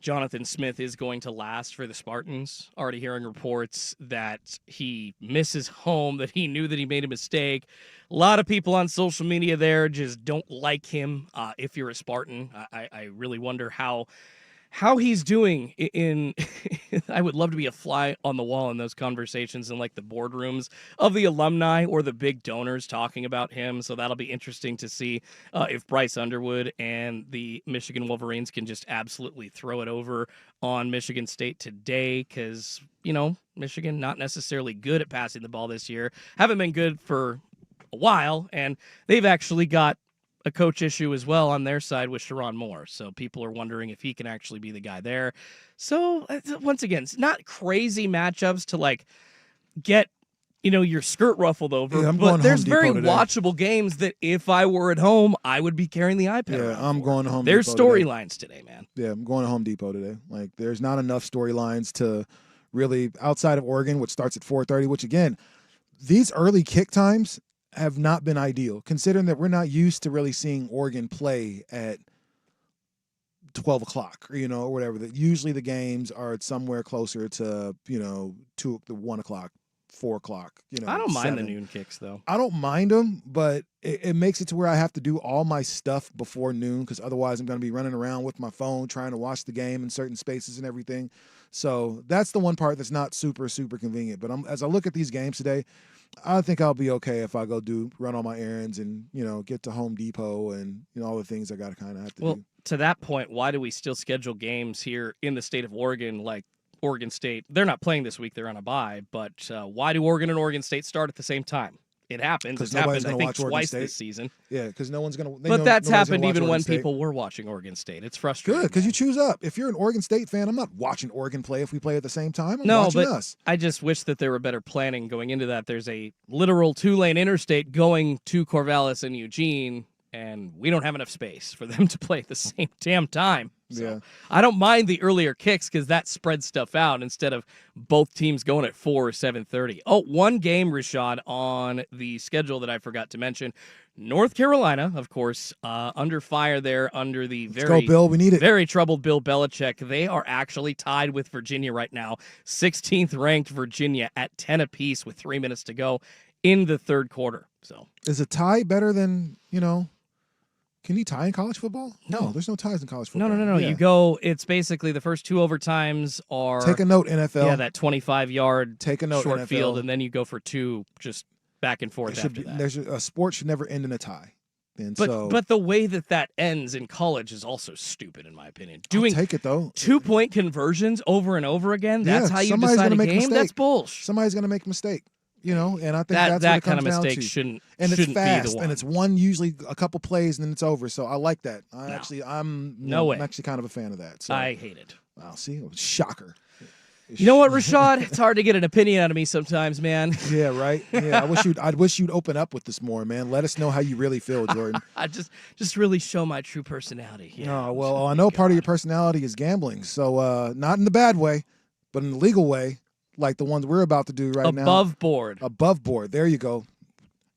Jonathan Smith is going to last for the Spartans. Already hearing reports that he misses home, that he knew that he made a mistake. A lot of people on social media there just don't like him if you're a Spartan. I really wonder how he's doing in I would love to be a fly on the wall in those conversations in like the boardrooms of the alumni or the big donors talking about him. So that'll be interesting to see if Bryce Underwood and the Michigan Wolverines can just absolutely throw it over on Michigan State today, because, you know, Michigan not necessarily good at passing the ball this year. Haven't been good for a while, and they've actually got a coach issue as well on their side with Sharon Moore. So people are wondering if he can actually be the guy there. So once again, it's not crazy matchups to like get, you know, your skirt ruffled over, but there's very watchable games that if I were at home, I would be carrying the iPad. Yeah, I'm going to Home Depot. There's storylines today, man. Yeah, I'm going to Home Depot today. Like, there's not enough storylines to really, outside of Oregon, which starts at 4:30, which again, these early kick times have not been ideal, considering that we're not used to really seeing Oregon play at 12 o'clock, or, you know, or whatever. Usually the games are somewhere closer to, you know, 1 o'clock, 4 o'clock. You know, I don't mind 7. the noon kicks, though. I don't mind them, but it makes it to where I have to do all my stuff before noon, because otherwise I'm going to be running around with my phone trying to watch the game in certain spaces and everything. So that's the one part that's not super, super convenient. But as I look at these games today, I think I'll be okay if I go run all my errands and, you know, get to Home Depot and, you know, all the things I got to kind of have to do. To that point, why do we still schedule games here in the state of Oregon, like Oregon State? They're not playing this week. They're on a bye. But why do Oregon and Oregon State start at the same time? It happens. It's happened, I think, twice this season. Yeah, because no one's going to. But that's happened even when people were watching Oregon State. It's frustrating. Good, because you choose up. If you're an Oregon State fan, I'm not watching Oregon play if we play at the same time. I'm watching us. I just wish that there were better planning going into that. There's a literal 2-lane interstate going to Corvallis and Eugene, and we don't have enough space for them to play at the same damn time. So yeah. I don't mind the earlier kicks because that spreads stuff out instead of both teams going at 4 or 7:30. Oh, one game, Rashad, on the schedule that I forgot to mention. North Carolina, of course, under fire there under the go, Bill. We need it. very troubled Bill Belichick. They are actually tied with Virginia right now. 16th ranked Virginia at 10 apiece with 3 minutes to go in the third quarter. So is a tie better than, you know? Can you tie in college football? No, there's no ties in college football. No. Yeah. You go, it's basically the first 2 overtimes are. Take a note, NFL. Yeah, that 25-yard Take a note, short NFL. field, and then you go for 2 just back and forth after that. A sport should never end in a tie. And but the way that ends in college is also stupid, in my opinion. Doing take it, though. 2-point conversions over and over again, that's how you decide a game? That's bullshit. Somebody's going to make a mistake. You know, and I think that's what it comes kind of mistake down to. shouldn't and it's fast, be the one. and it's usually a couple plays, and then it's over. So I like that. I'm actually kind of a fan of that. So I hate it. Wow, see, shocker. You know what, Rashad? It's hard to get an opinion out of me sometimes, man. Yeah, right. Yeah, I wish you'd open up with this more, man. Let us know how you really feel, Jordan. I just really show my true personality. Yeah. Oh well, I know part of your personality is gambling. So not in the bad way, but in the legal way. Like the ones we're about to do right now. Above board. There you go.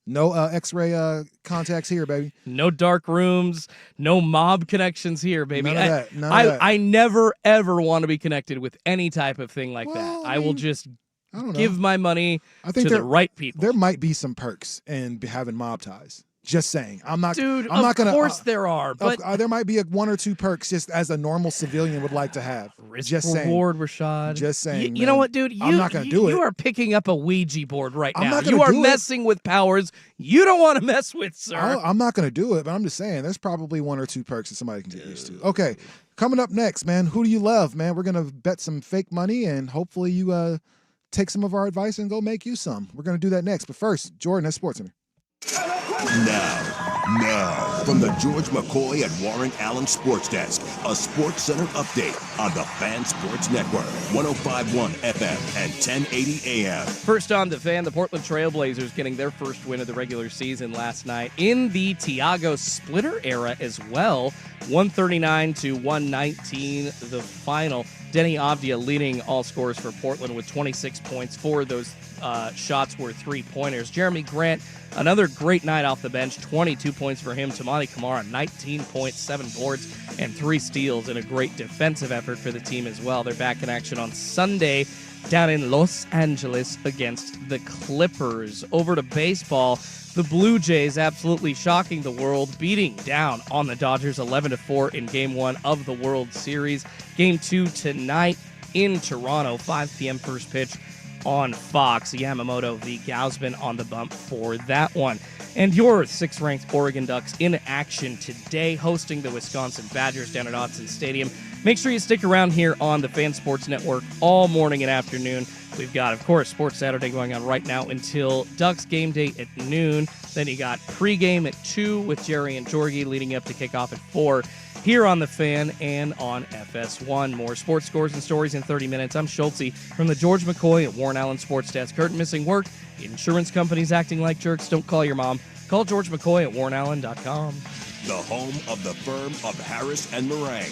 No X-ray contacts here, baby. No dark rooms. No mob connections here, baby. None of that. I never, ever want to be connected with any type of thing like that. I will just give my money to the right people. There might be some perks in having mob ties. Just saying. I'm not Of gonna. course there are, but There might be one or two perks just as a normal civilian would like to have. risk Just saying. reward, Rashad. Just saying. You know man. what, dude? I'm not gonna do it. You are picking up a Ouija board right I'm now. not gonna You are do it. messing with powers you don't want to mess with, sir. I'm not going to do it, but I'm just saying there's probably one or two perks that somebody can get used to. Okay, coming up next, man, who do you love, man? We're going to bet some fake money, and hopefully you take some of our advice and go make you some. We're going to do that next. But first, Jordan at SportsCenter. Now, from the George McCoy and Warren Allen Sports Desk, a Sports Center update on the Fan Sports Network, 105.1 FM and 1080 AM. First on the Fan, the Portland Trailblazers getting their first win of the regular season last night in the Thiago Splitter era as well. 139-119 the final. Denny Avdia leading all scorers for Portland with 26 points. 4 of those shots were three-pointers. Jeremy Grant, another great night off the bench, 22 points for him. Tamani Kamara, 19 points, 7 boards, and 3 steals, and a great defensive effort for the team as well. They're back in action on Sunday down in Los Angeles against the Clippers. Over to baseball, the Blue Jays absolutely shocking the world, beating down on the Dodgers 11-4 in Game 1 of the World Series. Game 2 tonight in Toronto, 5 p.m. first pitch on Fox. Yamamoto v. Gausman on the bump for that one. And your 6th-ranked Oregon Ducks in action today, hosting the Wisconsin Badgers down at Autzen Stadium. Make sure you stick around here on the Fan Sports Network all morning and afternoon. We've got, of course, Sports Saturday going on right now until Ducks game day at noon. Then you got pregame at 2 with Jerry and Jorgie leading up to kickoff at 4 here on the Fan and on FS1. More sports scores and stories in 30 minutes. I'm Schultze from the George McCoy at Warren Allen Sports Desk. Hurt and missing work? Insurance companies acting like jerks? Don't call your mom. Call George McCoy at warrenallen.com. The home of the firm of Harris and Meringue.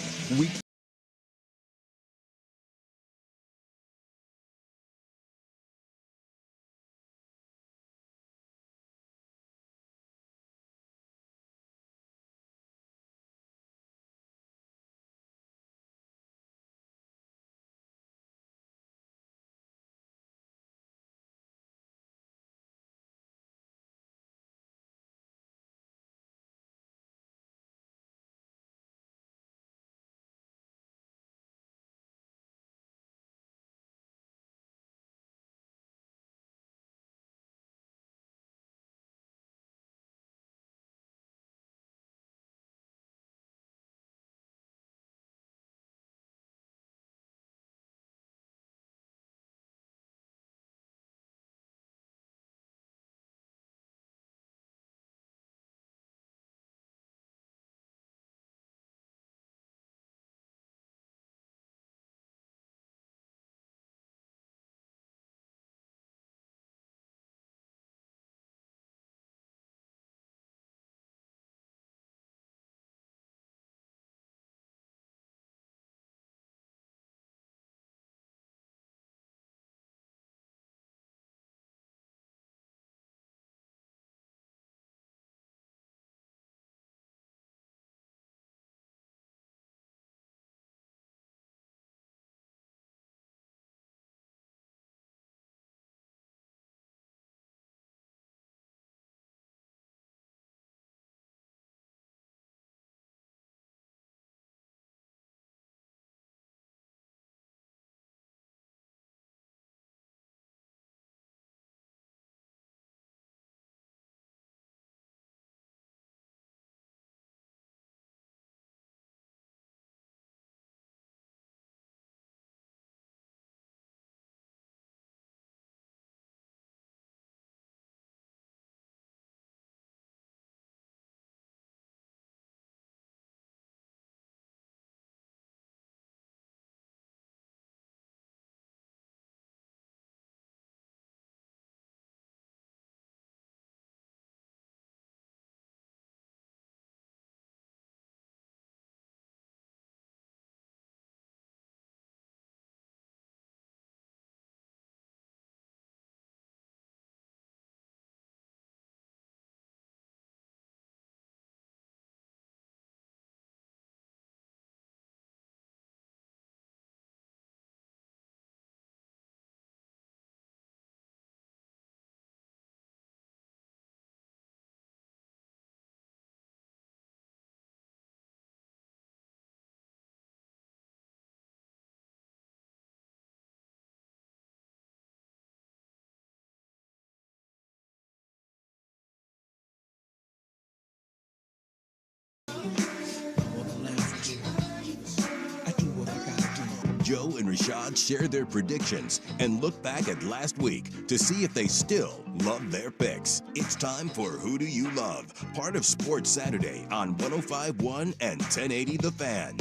Joe and Rashad share their predictions and look back at last week to see if they still love their picks. It's time for Who Do You Love? Part of Sports Saturday on 105.1 and 1080 The Fan.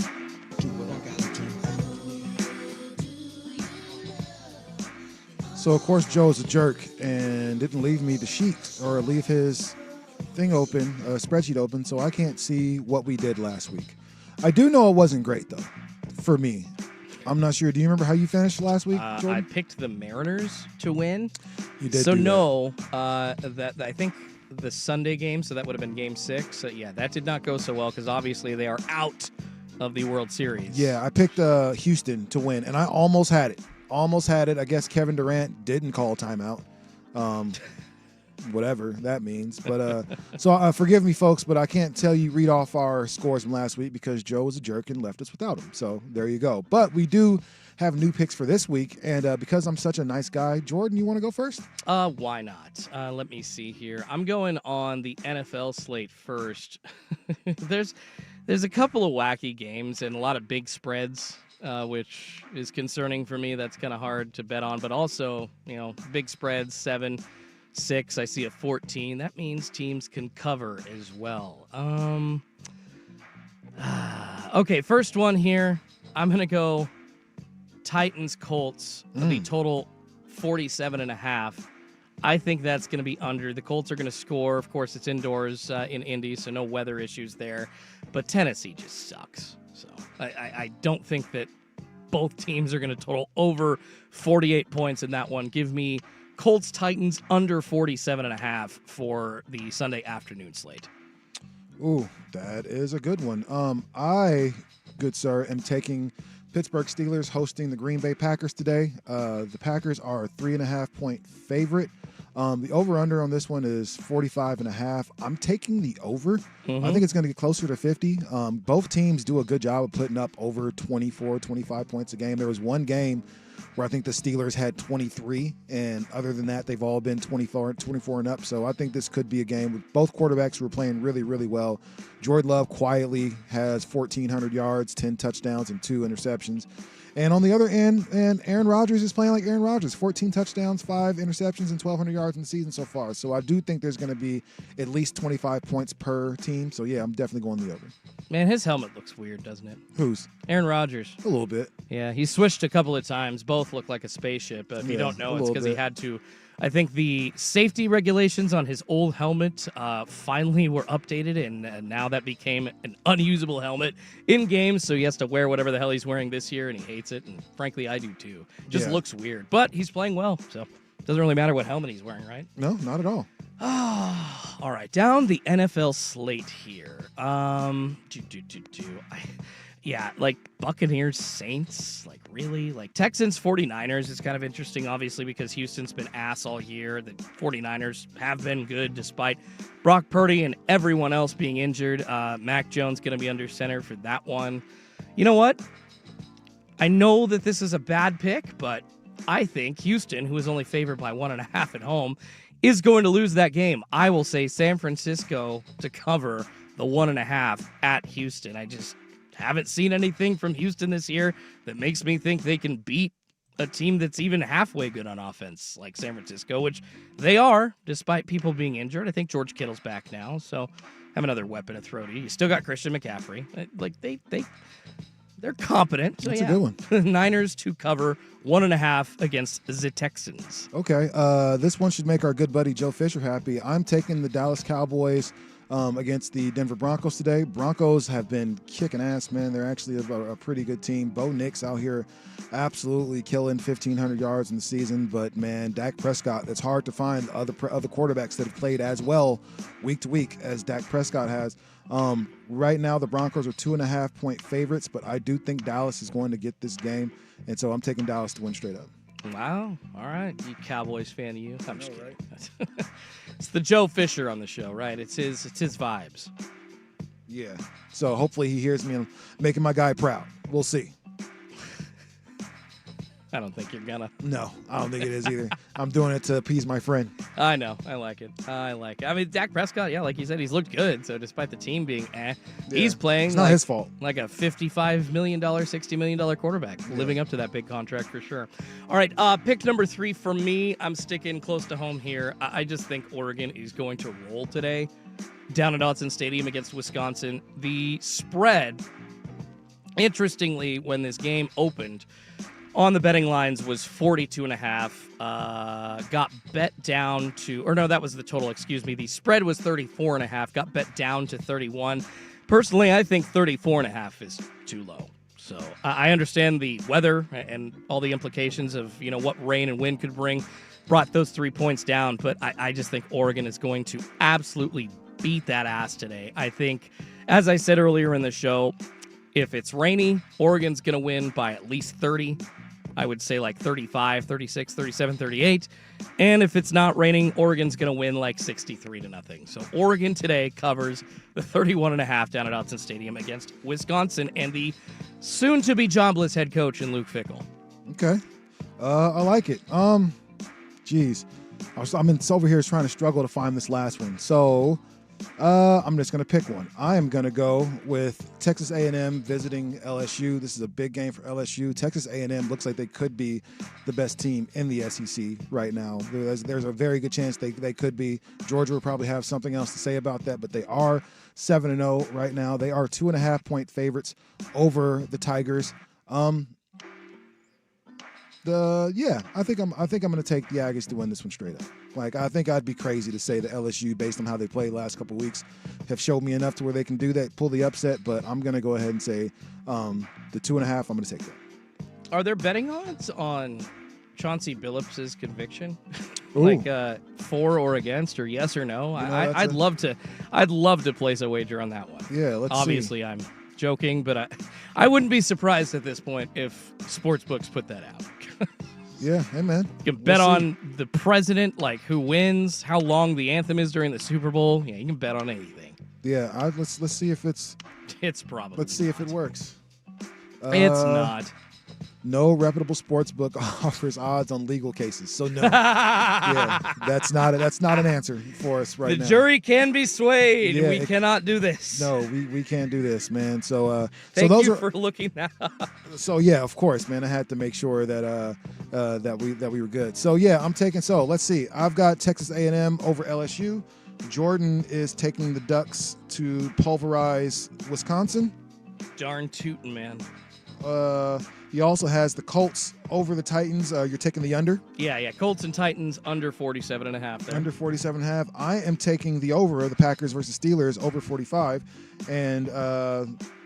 So, of course, Joe's a jerk and didn't leave me the sheet or leave his thing open, spreadsheet open, so I can't see what we did last week. I do know it wasn't great, though, for me. I'm not sure. Do you remember how you finished last week, Jordan? I picked the Mariners to win. You did. So do no, that I think the Sunday game, so that would have been Game 6. Yeah, that did not go so well because obviously they are out of the World Series. Yeah, I picked Houston to win, and I almost had it. I guess Kevin Durant didn't call timeout. Whatever that means. But so forgive me, folks, but I can't read off our scores from last week because Joe was a jerk and left us without them. So there you go. But we do have new picks for this week, and because I'm such a nice guy, Jordan, you want to go first? Why not? Let me see here. I'm going on the NFL slate first. There's a couple of wacky games and a lot of big spreads, which is concerning for me. That's kind of hard to bet on. But also, big spreads, 7, 6. I see a 14. That means teams can cover as well. Okay, first one here. I'm going to go Titans-Colts. The total 47.5. I think that's going to be under. The Colts are going to score. Of course, it's indoors in Indy, so no weather issues there. But Tennessee just sucks. So I don't think that both teams are going to total over 48 points in that one. Give me Colts-Titans under 47.5 for the Sunday afternoon slate. Ooh, that is a good one. I, good sir, am taking Pittsburgh Steelers hosting the Green Bay Packers today. The Packers are a 3.5-point favorite. The over-under on this one is 45.5. I'm taking the over. I think it's going to get closer to 50. Both teams do a good job of putting up over 24, 25 points a game. There was one game where I think the Steelers had 23, and other than that, they've all been 24 and up. So I think this could be a game with both quarterbacks who are playing really, really well. Jordan Love quietly has 1,400 yards, 10 touchdowns, and 2 interceptions. And on the other end, Aaron Rodgers is playing like Aaron Rodgers, 14 touchdowns, 5 interceptions, and 1,200 yards in the season so far. So I do think there's going to be at least 25 points per team. So, yeah, I'm definitely going the over. Man, his helmet looks weird, doesn't it? Whose? Aaron Rodgers. A little bit. Yeah, he switched a couple of times. Both look like a spaceship. If you don't know, it's because he had to. I think the safety regulations on his old helmet finally were updated, and now that became an unusable helmet in games, so he has to wear whatever the hell he's wearing this year, and he hates it, and frankly, I do too. Just looks weird, but he's playing well, so it doesn't really matter what helmet he's wearing, right? No, not at all. All right, down the NFL slate here. Yeah, like Buccaneers, Saints, like really? Like Texans, 49ers is kind of interesting, obviously, because Houston's been ass all year. The 49ers have been good despite Brock Purdy and everyone else being injured. Mac Jones going to be under center for that one. You know what? I know that this is a bad pick, but I think Houston, who is only favored by 1.5 at home, is going to lose that game. I will say San Francisco to cover the 1.5 at Houston. I just haven't seen anything from Houston this year that makes me think they can beat a team that's even halfway good on offense like San Francisco, which they are, despite people being injured. I think George Kittle's back now, so have another weapon to throw to you. You still got Christian McCaffrey. Like they're competent. So That's a good one. Niners to cover 1.5 against the Texans. Okay, this one should make our good buddy Joe Fisher happy. I'm taking the Dallas Cowboys against the Denver Broncos today. Broncos have been kicking ass, man. They're actually a pretty good team. Bo Nix out here absolutely killing 1,500 yards in the season. But, man, Dak Prescott, it's hard to find other quarterbacks that have played as well week to week as Dak Prescott has. Right now, the Broncos are 2.5-point favorites, but I do think Dallas is going to get this game. And so I'm taking Dallas to win straight up. Wow. All right. You Cowboys fan, you? I'm just kidding. Right? It's the Joe Fisher on the show, right? It's his vibes. Yeah. So hopefully he hears me and making my guy proud. We'll see. I don't think you're gonna. No, I don't think it is either. I'm doing it to appease my friend. I know. I like it. I mean, Dak Prescott, yeah, like you said, he's looked good. So despite the team being he's playing It's not his fault. like a $55 million, $60 million quarterback, living up to that big contract for sure. All right, pick number 3 for me. I'm sticking close to home here. I just think Oregon is going to roll today down at Autzen Stadium against Wisconsin. The spread, interestingly, when this game opened, on the betting lines was 42.5. Got bet down to, or no, that was the total, excuse me. The spread was 34.5. Got bet down to 31. Personally, I think 34.5 is too low. So I understand the weather and all the implications of, what rain and wind could bring. Brought those 3 points down, but I just think Oregon is going to absolutely beat that ass today. I think, as I said earlier in the show, if it's rainy, Oregon's going to win by at least 30. I would say like 35, 36, 37, 38. And if it's not raining, Oregon's going to win like 63-0. So Oregon today covers the 31.5 down at Autzen Stadium against Wisconsin and the soon-to-be jobless head coach in Luke Fickell. Okay. I like it. Geez. I'm over here trying to struggle to find this last one. So I'm just going to pick one. I am going to go with Texas A&M visiting LSU. This is a big game for LSU. Texas A&M looks like they could be the best team in the SEC right now. There's a very good chance they could be. Georgia will probably have something else to say about that, but they are 7-0 right now. They are 2.5-point favorites over the Tigers. I think I'm going to take the Aggies to win this one straight up. Like, I think I'd be crazy to say that LSU, based on how they played last couple of weeks, have showed me enough to where they can do that, pull the upset. But I'm going to go ahead and say the 2.5. I'm going to take that. Are there betting odds on Chauncey Billups' conviction? Ooh. Like for or against, or yes or no? I'd love to place a wager on that one. Yeah, let's Obviously, see. I'm joking, but I wouldn't be surprised at this point if sportsbooks put that out. Yeah, hey man. You can bet on the president, like who wins, how long the anthem is during the Super Bowl. Yeah, you can bet on anything. Yeah, let's see if it's. It's probably. Let's see if it works. It's not. No reputable sports book offers odds on legal cases, so no. Yeah, that's not an answer for us right now. The jury can be swayed. Yeah, we cannot do this. No, we can't do this, man. So Thank those you are for looking that up. So yeah, of course, man. I had to make sure that that we were good. So yeah, I'm taking. So let's see. I've got Texas A&M over LSU. Jordan is taking the Ducks to pulverize Wisconsin. Darn tootin', man. He also has the Colts over the Titans. You're taking the under? Yeah. Colts and Titans under 47.5 there. Under 47.5. I am taking the over of the Packers versus Steelers over 45. And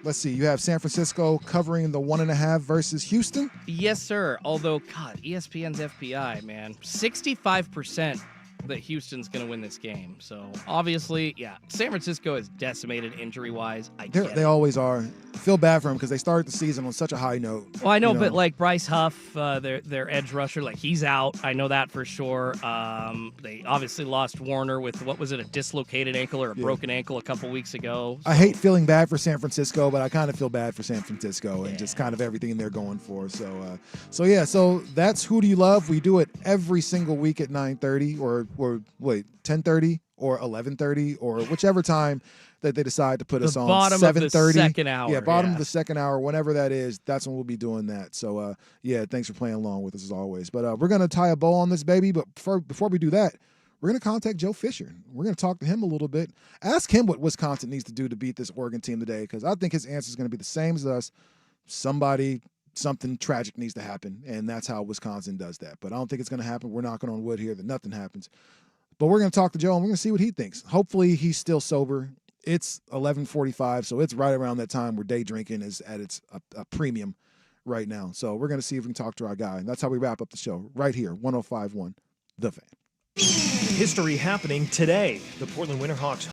let's see. You have San Francisco covering the 1.5 versus Houston. Yes, sir. Although, God, ESPN's FBI, man. 65% that Houston's going to win this game. So, obviously, yeah, San Francisco is decimated injury-wise. They always are. I feel bad for them because they started the season on such a high note. Well, I know, but like Bryce Huff, their edge rusher, like he's out. I know that for sure. They obviously lost Warner with, what was it, a dislocated ankle or a broken ankle a couple weeks ago. So. I hate feeling bad for San Francisco, but I kind of feel bad for San Francisco and just kind of everything they're going for. So that's Who Do You Love? We do it every single week at 9:30 or 10:30 or 11:30 or whichever time that they decide to put us on. Bottom 7:30. Of the second hour. Yeah, bottom of the second hour, whenever that is, that's when we'll be doing that. So, thanks for playing along with us as always. But we're going to tie a bow on this baby. But before we do that, we're going to contact Joe Fisher. We're going to talk to him a little bit. Ask him what Wisconsin needs to do to beat this Oregon team today, because I think his answer is going to be the same as us. Something tragic needs to happen, and that's how Wisconsin does that. But I don't think it's going to happen. We're knocking on wood here that nothing happens. But we're going to talk to Joe, and we're going to see what he thinks. Hopefully he's still sober. It's 11:45, so it's right around that time where day drinking is at its a premium right now. So we're going to see if we can talk to our guy. And that's how we wrap up the show right here, 105.1 The Fan. History happening today. The Portland Winterhawks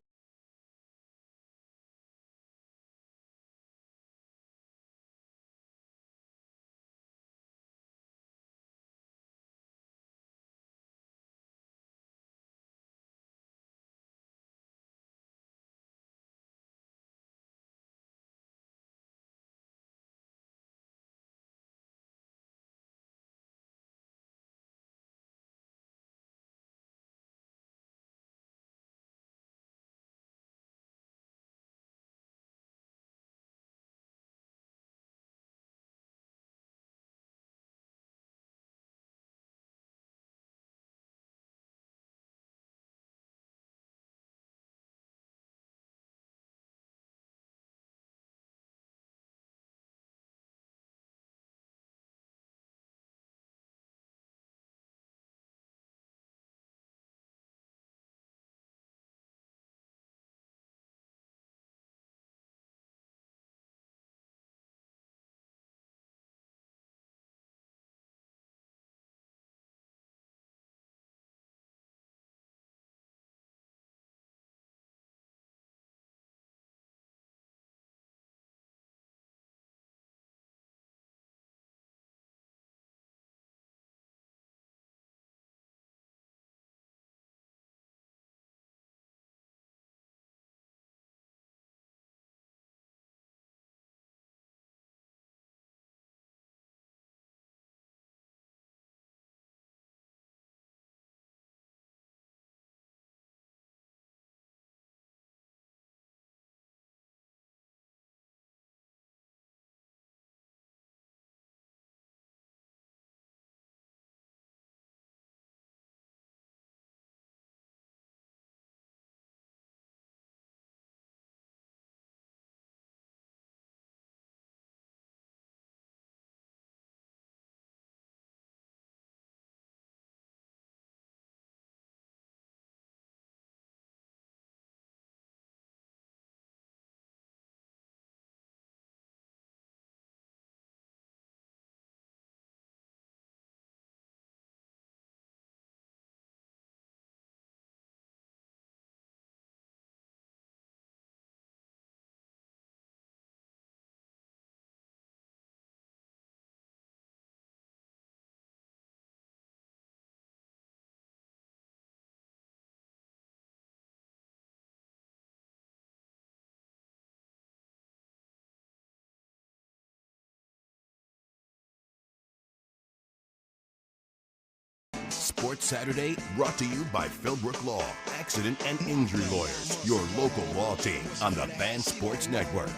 Sports Saturday brought to you by Philbrook Law, Accident and Injury Lawyers, your local law team on the Fan Sports Network.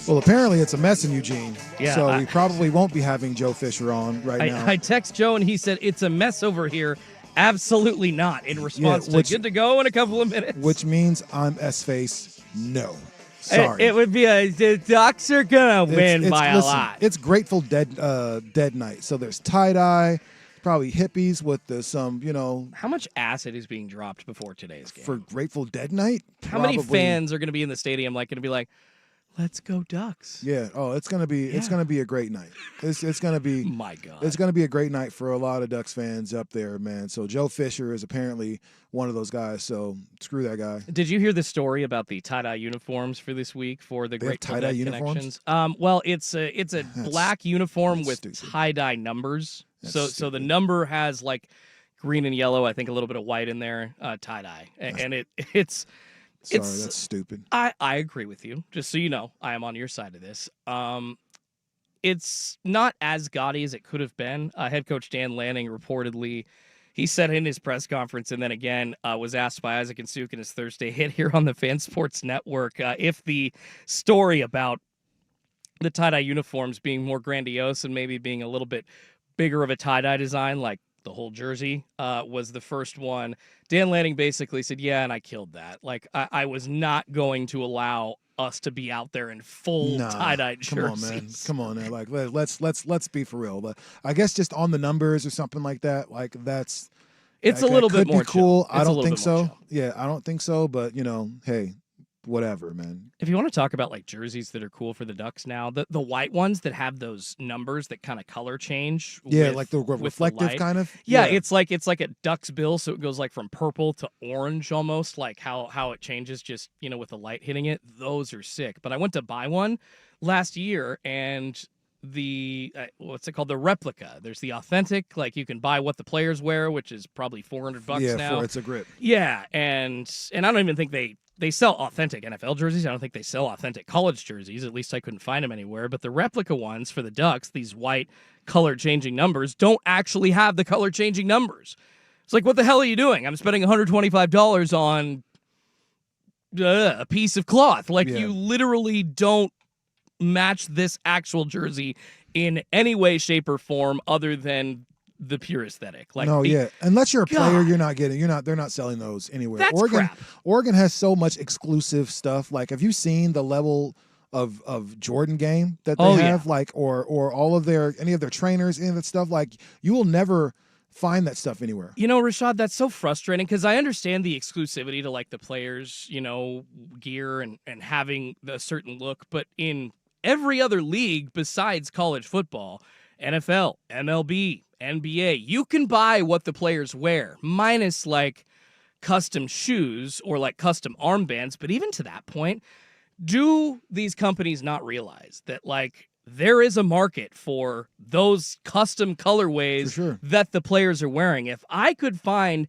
Well, apparently it's a mess in Eugene. Yeah, So we probably won't be having Joe Fisher on now. I text Joe and he said, it's a mess over here. Absolutely not. In response to good to go in a couple of minutes. Which means I'm S-Face. No. Sorry. It would be the Ducks are going to win by a lot. It's Grateful Dead night. So there's tie-dye, probably hippies with some, How much acid is being dropped before today's game? for Grateful Dead night. How many fans are going to be in the stadium going to be like, let's go Ducks? Yeah. Oh, it's gonna be a great night. It's gonna be My God. It's gonna be a great night for a lot of Ducks fans up there, man. So Joe Fisher is apparently one of those guys. So screw that guy. Did you hear the story about the tie-dye uniforms for this week for the They have Grateful tie-dye Dead uniforms? connections? Well, it's a black uniform with stupid. tie-dye numbers. That's So the number has like green and yellow. I think a little bit of white in there. Tie-dye, and it's. Sorry, that's stupid. I agree with you. Just so you know, I am on your side of this. It's not as gaudy as it could have been. Head coach Dan Lanning reportedly, he said in his press conference, and then again was asked by Isaac and Suk in his Thursday hit here on the Fan Sports Network, if the story about the tie-dye uniforms being more grandiose and maybe being a little bit bigger of a tie-dye design, like the whole jersey, was the first one. Dan Lanning basically said, yeah, and I killed that. Like, I was not going to allow us to be out there in full tie-dye jerseys. Come on, man. Like, let's be for real. But I guess just on the numbers or something like that, like that's it's a little bit more cool. Chill. I don't think so. Yeah, I don't think so. But hey, whatever, man. If you want to talk about like jerseys that are cool for the Ducks now, the white ones that have those numbers that kind of color change. Yeah, with, like the with reflective light. kind of. Yeah, it's like a duck's bill, so it goes like from purple to orange almost, like how it changes just with the light hitting it. Those are sick. But I went to buy one last year, and the what's it called, the replica. There's the authentic, like you can buy what the players wear, which is probably $400 now. It's a grip. Yeah, and I don't even think they sell authentic NFL jerseys. I don't think they sell authentic college jerseys. At least I couldn't find them anywhere. But the replica ones for the Ducks, these white color-changing numbers, don't actually have the color-changing numbers. It's like, what the hell are you doing? I'm spending $125 on a piece of cloth. Like, you literally don't match this actual jersey in any way, shape, or form other than the pure aesthetic. Like, unless you're a player, they're not selling those anywhere. That's crap. Oregon has so much exclusive stuff. Like, have you seen the level of Jordan game that they have? Like, or all of any of their trainers, any of that stuff? Like, you will never find that stuff anywhere. Rashad, that's so frustrating because I understand the exclusivity to like the players, gear and having a certain look, but in every other league besides college football, NFL, MLB, NBA, you can buy what the players wear, minus like custom shoes or like custom armbands. But even to that point, do these companies not realize that like there is a market for those custom colorways that the players are wearing? If I could find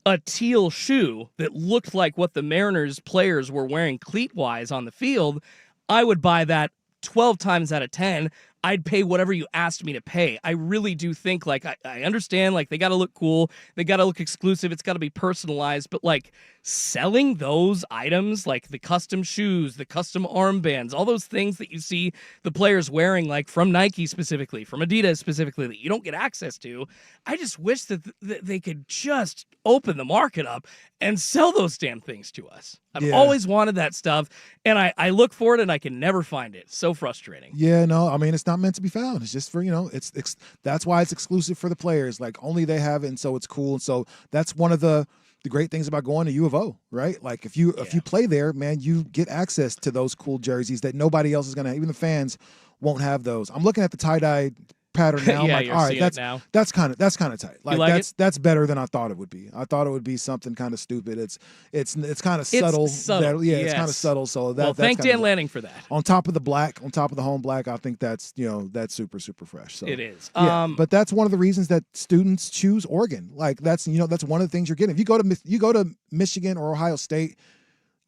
a teal shoe that looked like what the Mariners players were wearing cleat-wise on the field, I would buy that 12 times out of 10. I'd pay whatever you asked me to pay. I really do think, like, I understand, like, they got to look cool. They got to look exclusive. It's got to be personalized. But, like, selling those items, like the custom shoes, the custom armbands, all those things that you see the players wearing, like, from Nike specifically, from Adidas specifically, that you don't get access to, I just wish that they could just open the market up and sell those damn things to us. I've always wanted that stuff, and I look for it, and I can never find it. So frustrating. Yeah, no, I mean, it's not meant to be found. It's just for, that's why it's exclusive for the players. Like, only they have it, and so it's cool. And so that's one of the great things about going to U of O, right? Like, if you play there, man, you get access to those cool jerseys that nobody else is going to, even the fans won't have those. I'm looking at the tie-dye pattern now. I'm like, all right, that's kind of tight. Like, that's better than I thought it would be. I thought it would be something kind of stupid. It's kind of subtle. It's kind of subtle. So that's thank Dan Lanning for that. On top of the home black, I think that's super, super fresh. So it is. But that's one of the reasons that students choose Oregon. Like, that's one of the things you're getting. If you go to Michigan or Ohio State,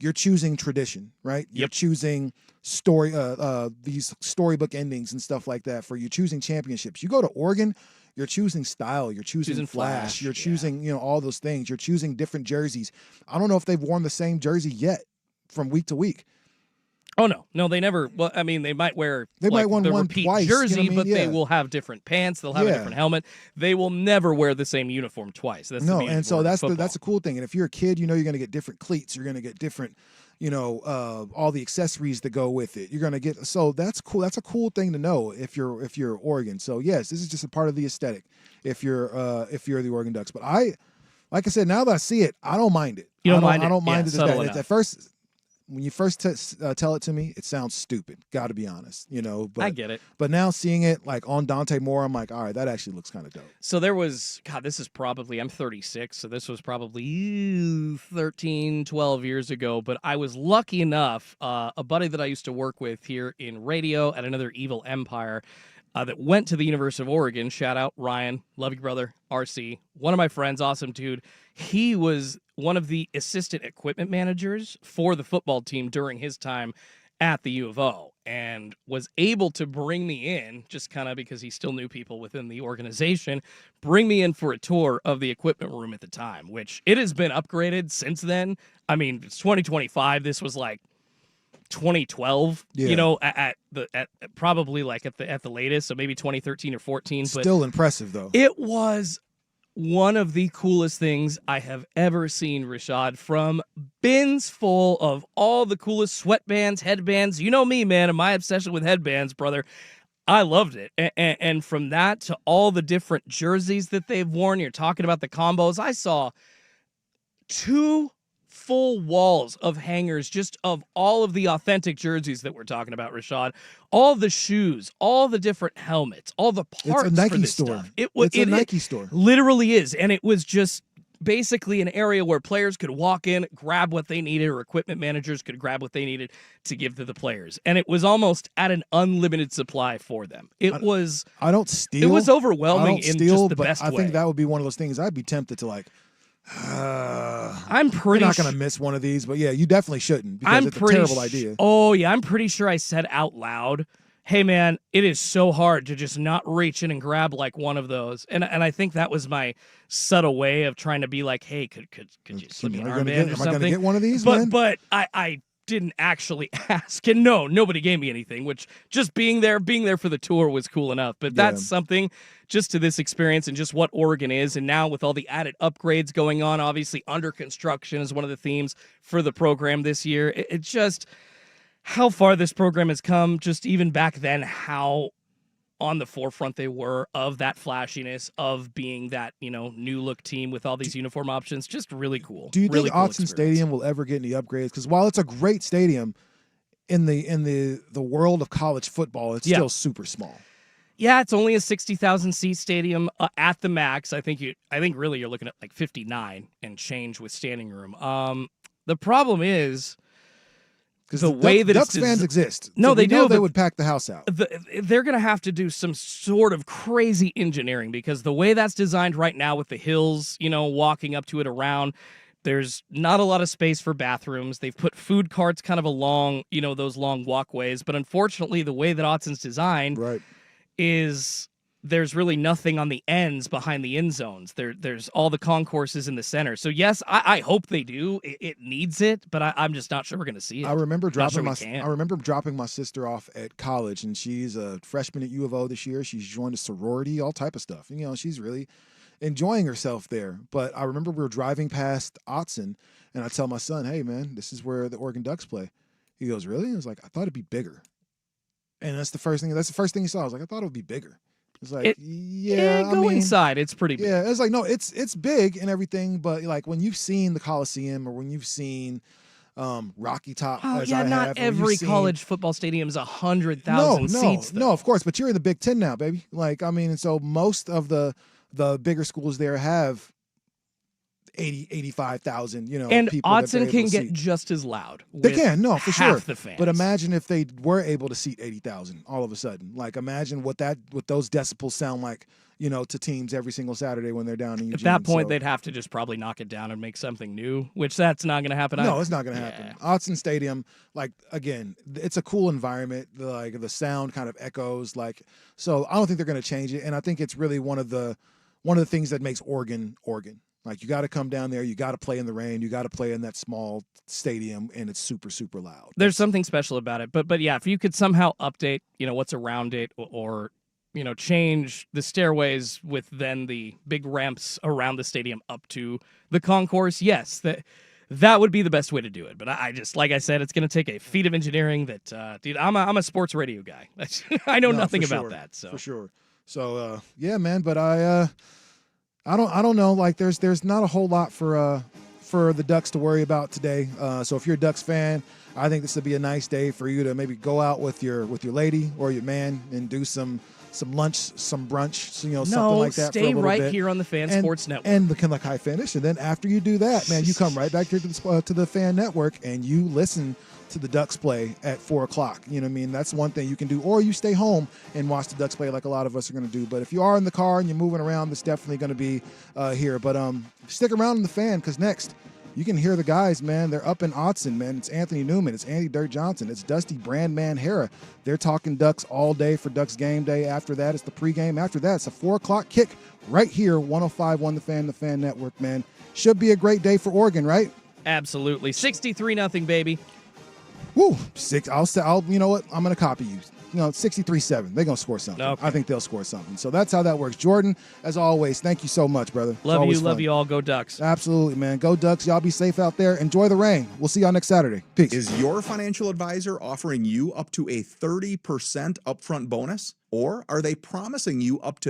you're choosing tradition, right? You're choosing these storybook endings and stuff like that. For you choosing championships. You go to Oregon, You're choosing style. You're choosing flash. You're choosing, all those things. You're choosing different jerseys. I don't know if they've worn the same jersey yet from week to week. Oh, no, they never. Well, I mean, they might wear the repeat twice, jersey, you know what I mean? but they will have different pants. They'll have a different helmet. They will never wear the same uniform twice. That's the and so that's football. that's a cool thing. And if you're a kid, you're going to get different cleats. You're going to get different, all the accessories that go with it. You're going to get. So that's cool. That's a cool thing to know if you're Oregon. So yes, this is just a part of the aesthetic. If you're the Oregon Ducks, but like I said, now that I see it, I don't mind it. You don't mind it? I don't mind it. Subtle enough. At first. When you first tell it to me, it sounds stupid. Got to be honest, But I get it. But now seeing it like on Dante Moore, I'm like, all right, that actually looks kind of dope. So there was, this is probably, I'm 36, so this was probably 13, 12 years ago. But I was lucky enough, a buddy that I used to work with here in radio at another Evil Empire that went to the University of Oregon. Shout out Ryan, love you, brother. RC, one of my friends, awesome dude. He was one of the assistant equipment managers for the football team during his time at the U of O, and was able to bring me in, just kind of because he still knew people within the organization, bring me in for a tour of the equipment room at the time, which it has been upgraded since then. I mean, it's 2025. This was like 2012, at probably like at the latest, so maybe 2013 or 14. But still impressive though. It was one of the coolest things I have ever seen, Rashad, from bins full of all the coolest sweatbands, headbands. You know me, man, and my obsession with headbands, brother. I loved it. And from that to all the different jerseys that they've worn, you're talking about the combos. I saw 2 full walls of hangers just of all of the authentic jerseys that we're talking about, Rashad. All the shoes, all the different helmets, all the parts. It's a Nike for this store. Stuff. It's a Nike store. Literally is. And it was just basically an area where players could walk in, grab what they needed, or equipment managers could grab what they needed to give to the players. And it was almost at an unlimited supply for them. I don't steal. It was overwhelming in just the best way. I think that would be one of those things I'd be tempted to like, I'm pretty You're not going to miss one of these, but yeah, you definitely shouldn't because it's a terrible idea. Oh, yeah, I'm pretty sure I said out loud, hey, man, it is so hard to just not reach in and grab like one of those. And I think that was my subtle way of trying to be like, hey, could you slip me an armband or something? Am I going to get one of these, But I didn't actually ask. And no, nobody gave me anything, which just being there for the tour was cool enough. But that's something just to this experience and just what Oregon is. And now with all the added upgrades going on, obviously under construction is one of the themes for the program this year. It's just how far this program has come, just even back then, how on the forefront they were of that flashiness, of being that, new look team with all these uniform options. Just really cool. Do you really think cool Autzen Stadium will ever get any upgrades? Because while it's a great stadium, in the world of college football, it's still super small. Yeah, it's only a 60,000 seat stadium at the max. I think really you're looking at like 59 and change with standing room. The problem is, because the way that Ducks fans exist. No, so they do. They would pack the house out. They're going to have to do some sort of crazy engineering because the way that's designed right now with the hills, walking up to it around, there's not a lot of space for bathrooms. They've put food carts kind of along, those long walkways. But unfortunately, the way that Autzen's designed is there's really nothing on the ends behind the end zones. There's all the concourses in the center. So yes, I hope they do. It needs it, but I'm just not sure we're going to see it. I remember dropping my sister off at college, and she's a freshman at U of O this year. She's joined a sorority, all type of stuff. And, she's really enjoying herself there. But I remember we were driving past Autzen, and I tell my son, "Hey man, this is where the Oregon Ducks play." He goes, "Really?" I was like, "I thought it'd be bigger." And that's the first thing he saw. I was like, "I thought it would be bigger." It's like, go inside. It's pretty big. Yeah, it's like, no, it's big and everything, but like when you've seen the Coliseum or when you've seen Rocky Top, not every college football stadium is 100,000 seats. No, of course, but you're in the Big Ten now, baby. Like, I mean, and so most of the bigger schools there have 85,000, And people that they're Autzen able can to get seat. just as loud. They with can, no, for half sure. the fans. But imagine if they were able to seat 80,000 all of a sudden. Like, imagine what those decibels sound like, to teams every single Saturday when they're down in Eugene. At that point, So- they'd have to just probably knock it down and make something new, which that's not going to happen. No, either. it's not going to happen. Autzen Stadium, like, again, it's a cool environment. The sound kind of echoes, like, so I don't think they're going to change it. And I think it's really one of the things that makes Oregon. Like, you got to come down there, you got to play in the rain, you got to play in that small stadium, and it's super, super loud. There's something special about it. But yeah, if you could somehow update, what's around it, or change the stairways with then the big ramps around the stadium up to the concourse, yes, that would be the best way to do it. But I just, like I said, it's going to take a feat of engineering that, dude, I'm a sports radio guy. I know nothing for about sure, that. So for sure. So yeah, man. But I don't know. Like, there's not a whole lot for the Ducks to worry about today. So if you're a Ducks fan, I think this would be a nice day for you to maybe go out with your lady or your man and do some lunch, some brunch, something like that. Stay for a little right bit. here on the Fan Sports Network. And the Kinloch High finish. And then after you do that, man, you come right back here to the Fan Network and you listen to the Ducks play at 4 o'clock. You know what I mean? That's one thing you can do. Or you stay home and watch the Ducks play like a lot of us are going to do. But if you are in the car and you're moving around, that's definitely going to be here. But stick around in the Fan, because next you can hear the guys, man. They're up in Autzen, man. It's Anthony Newman. It's Andy Dirt Johnson. It's Dusty Brandman Hara. They're talking Ducks all day for Ducks game day. After that, it's the pregame. After that, it's a 4 o'clock kick right here, 105.1 The Fan Network, man. Should be a great day for Oregon, right? Absolutely. 63-0, baby. Woo, I'll you know what? I'm going to copy you. 63-7. They're going to score something. Okay. I think they'll score something. So that's how that works. Jordan, as always, thank you so much, brother. Love fun. you all. Go Ducks. Absolutely, man. Go Ducks. Y'all be safe out there. Enjoy the rain. We'll see y'all next Saturday. Peace. Is your financial advisor offering you up to a 30% upfront bonus? Or are they promising you up to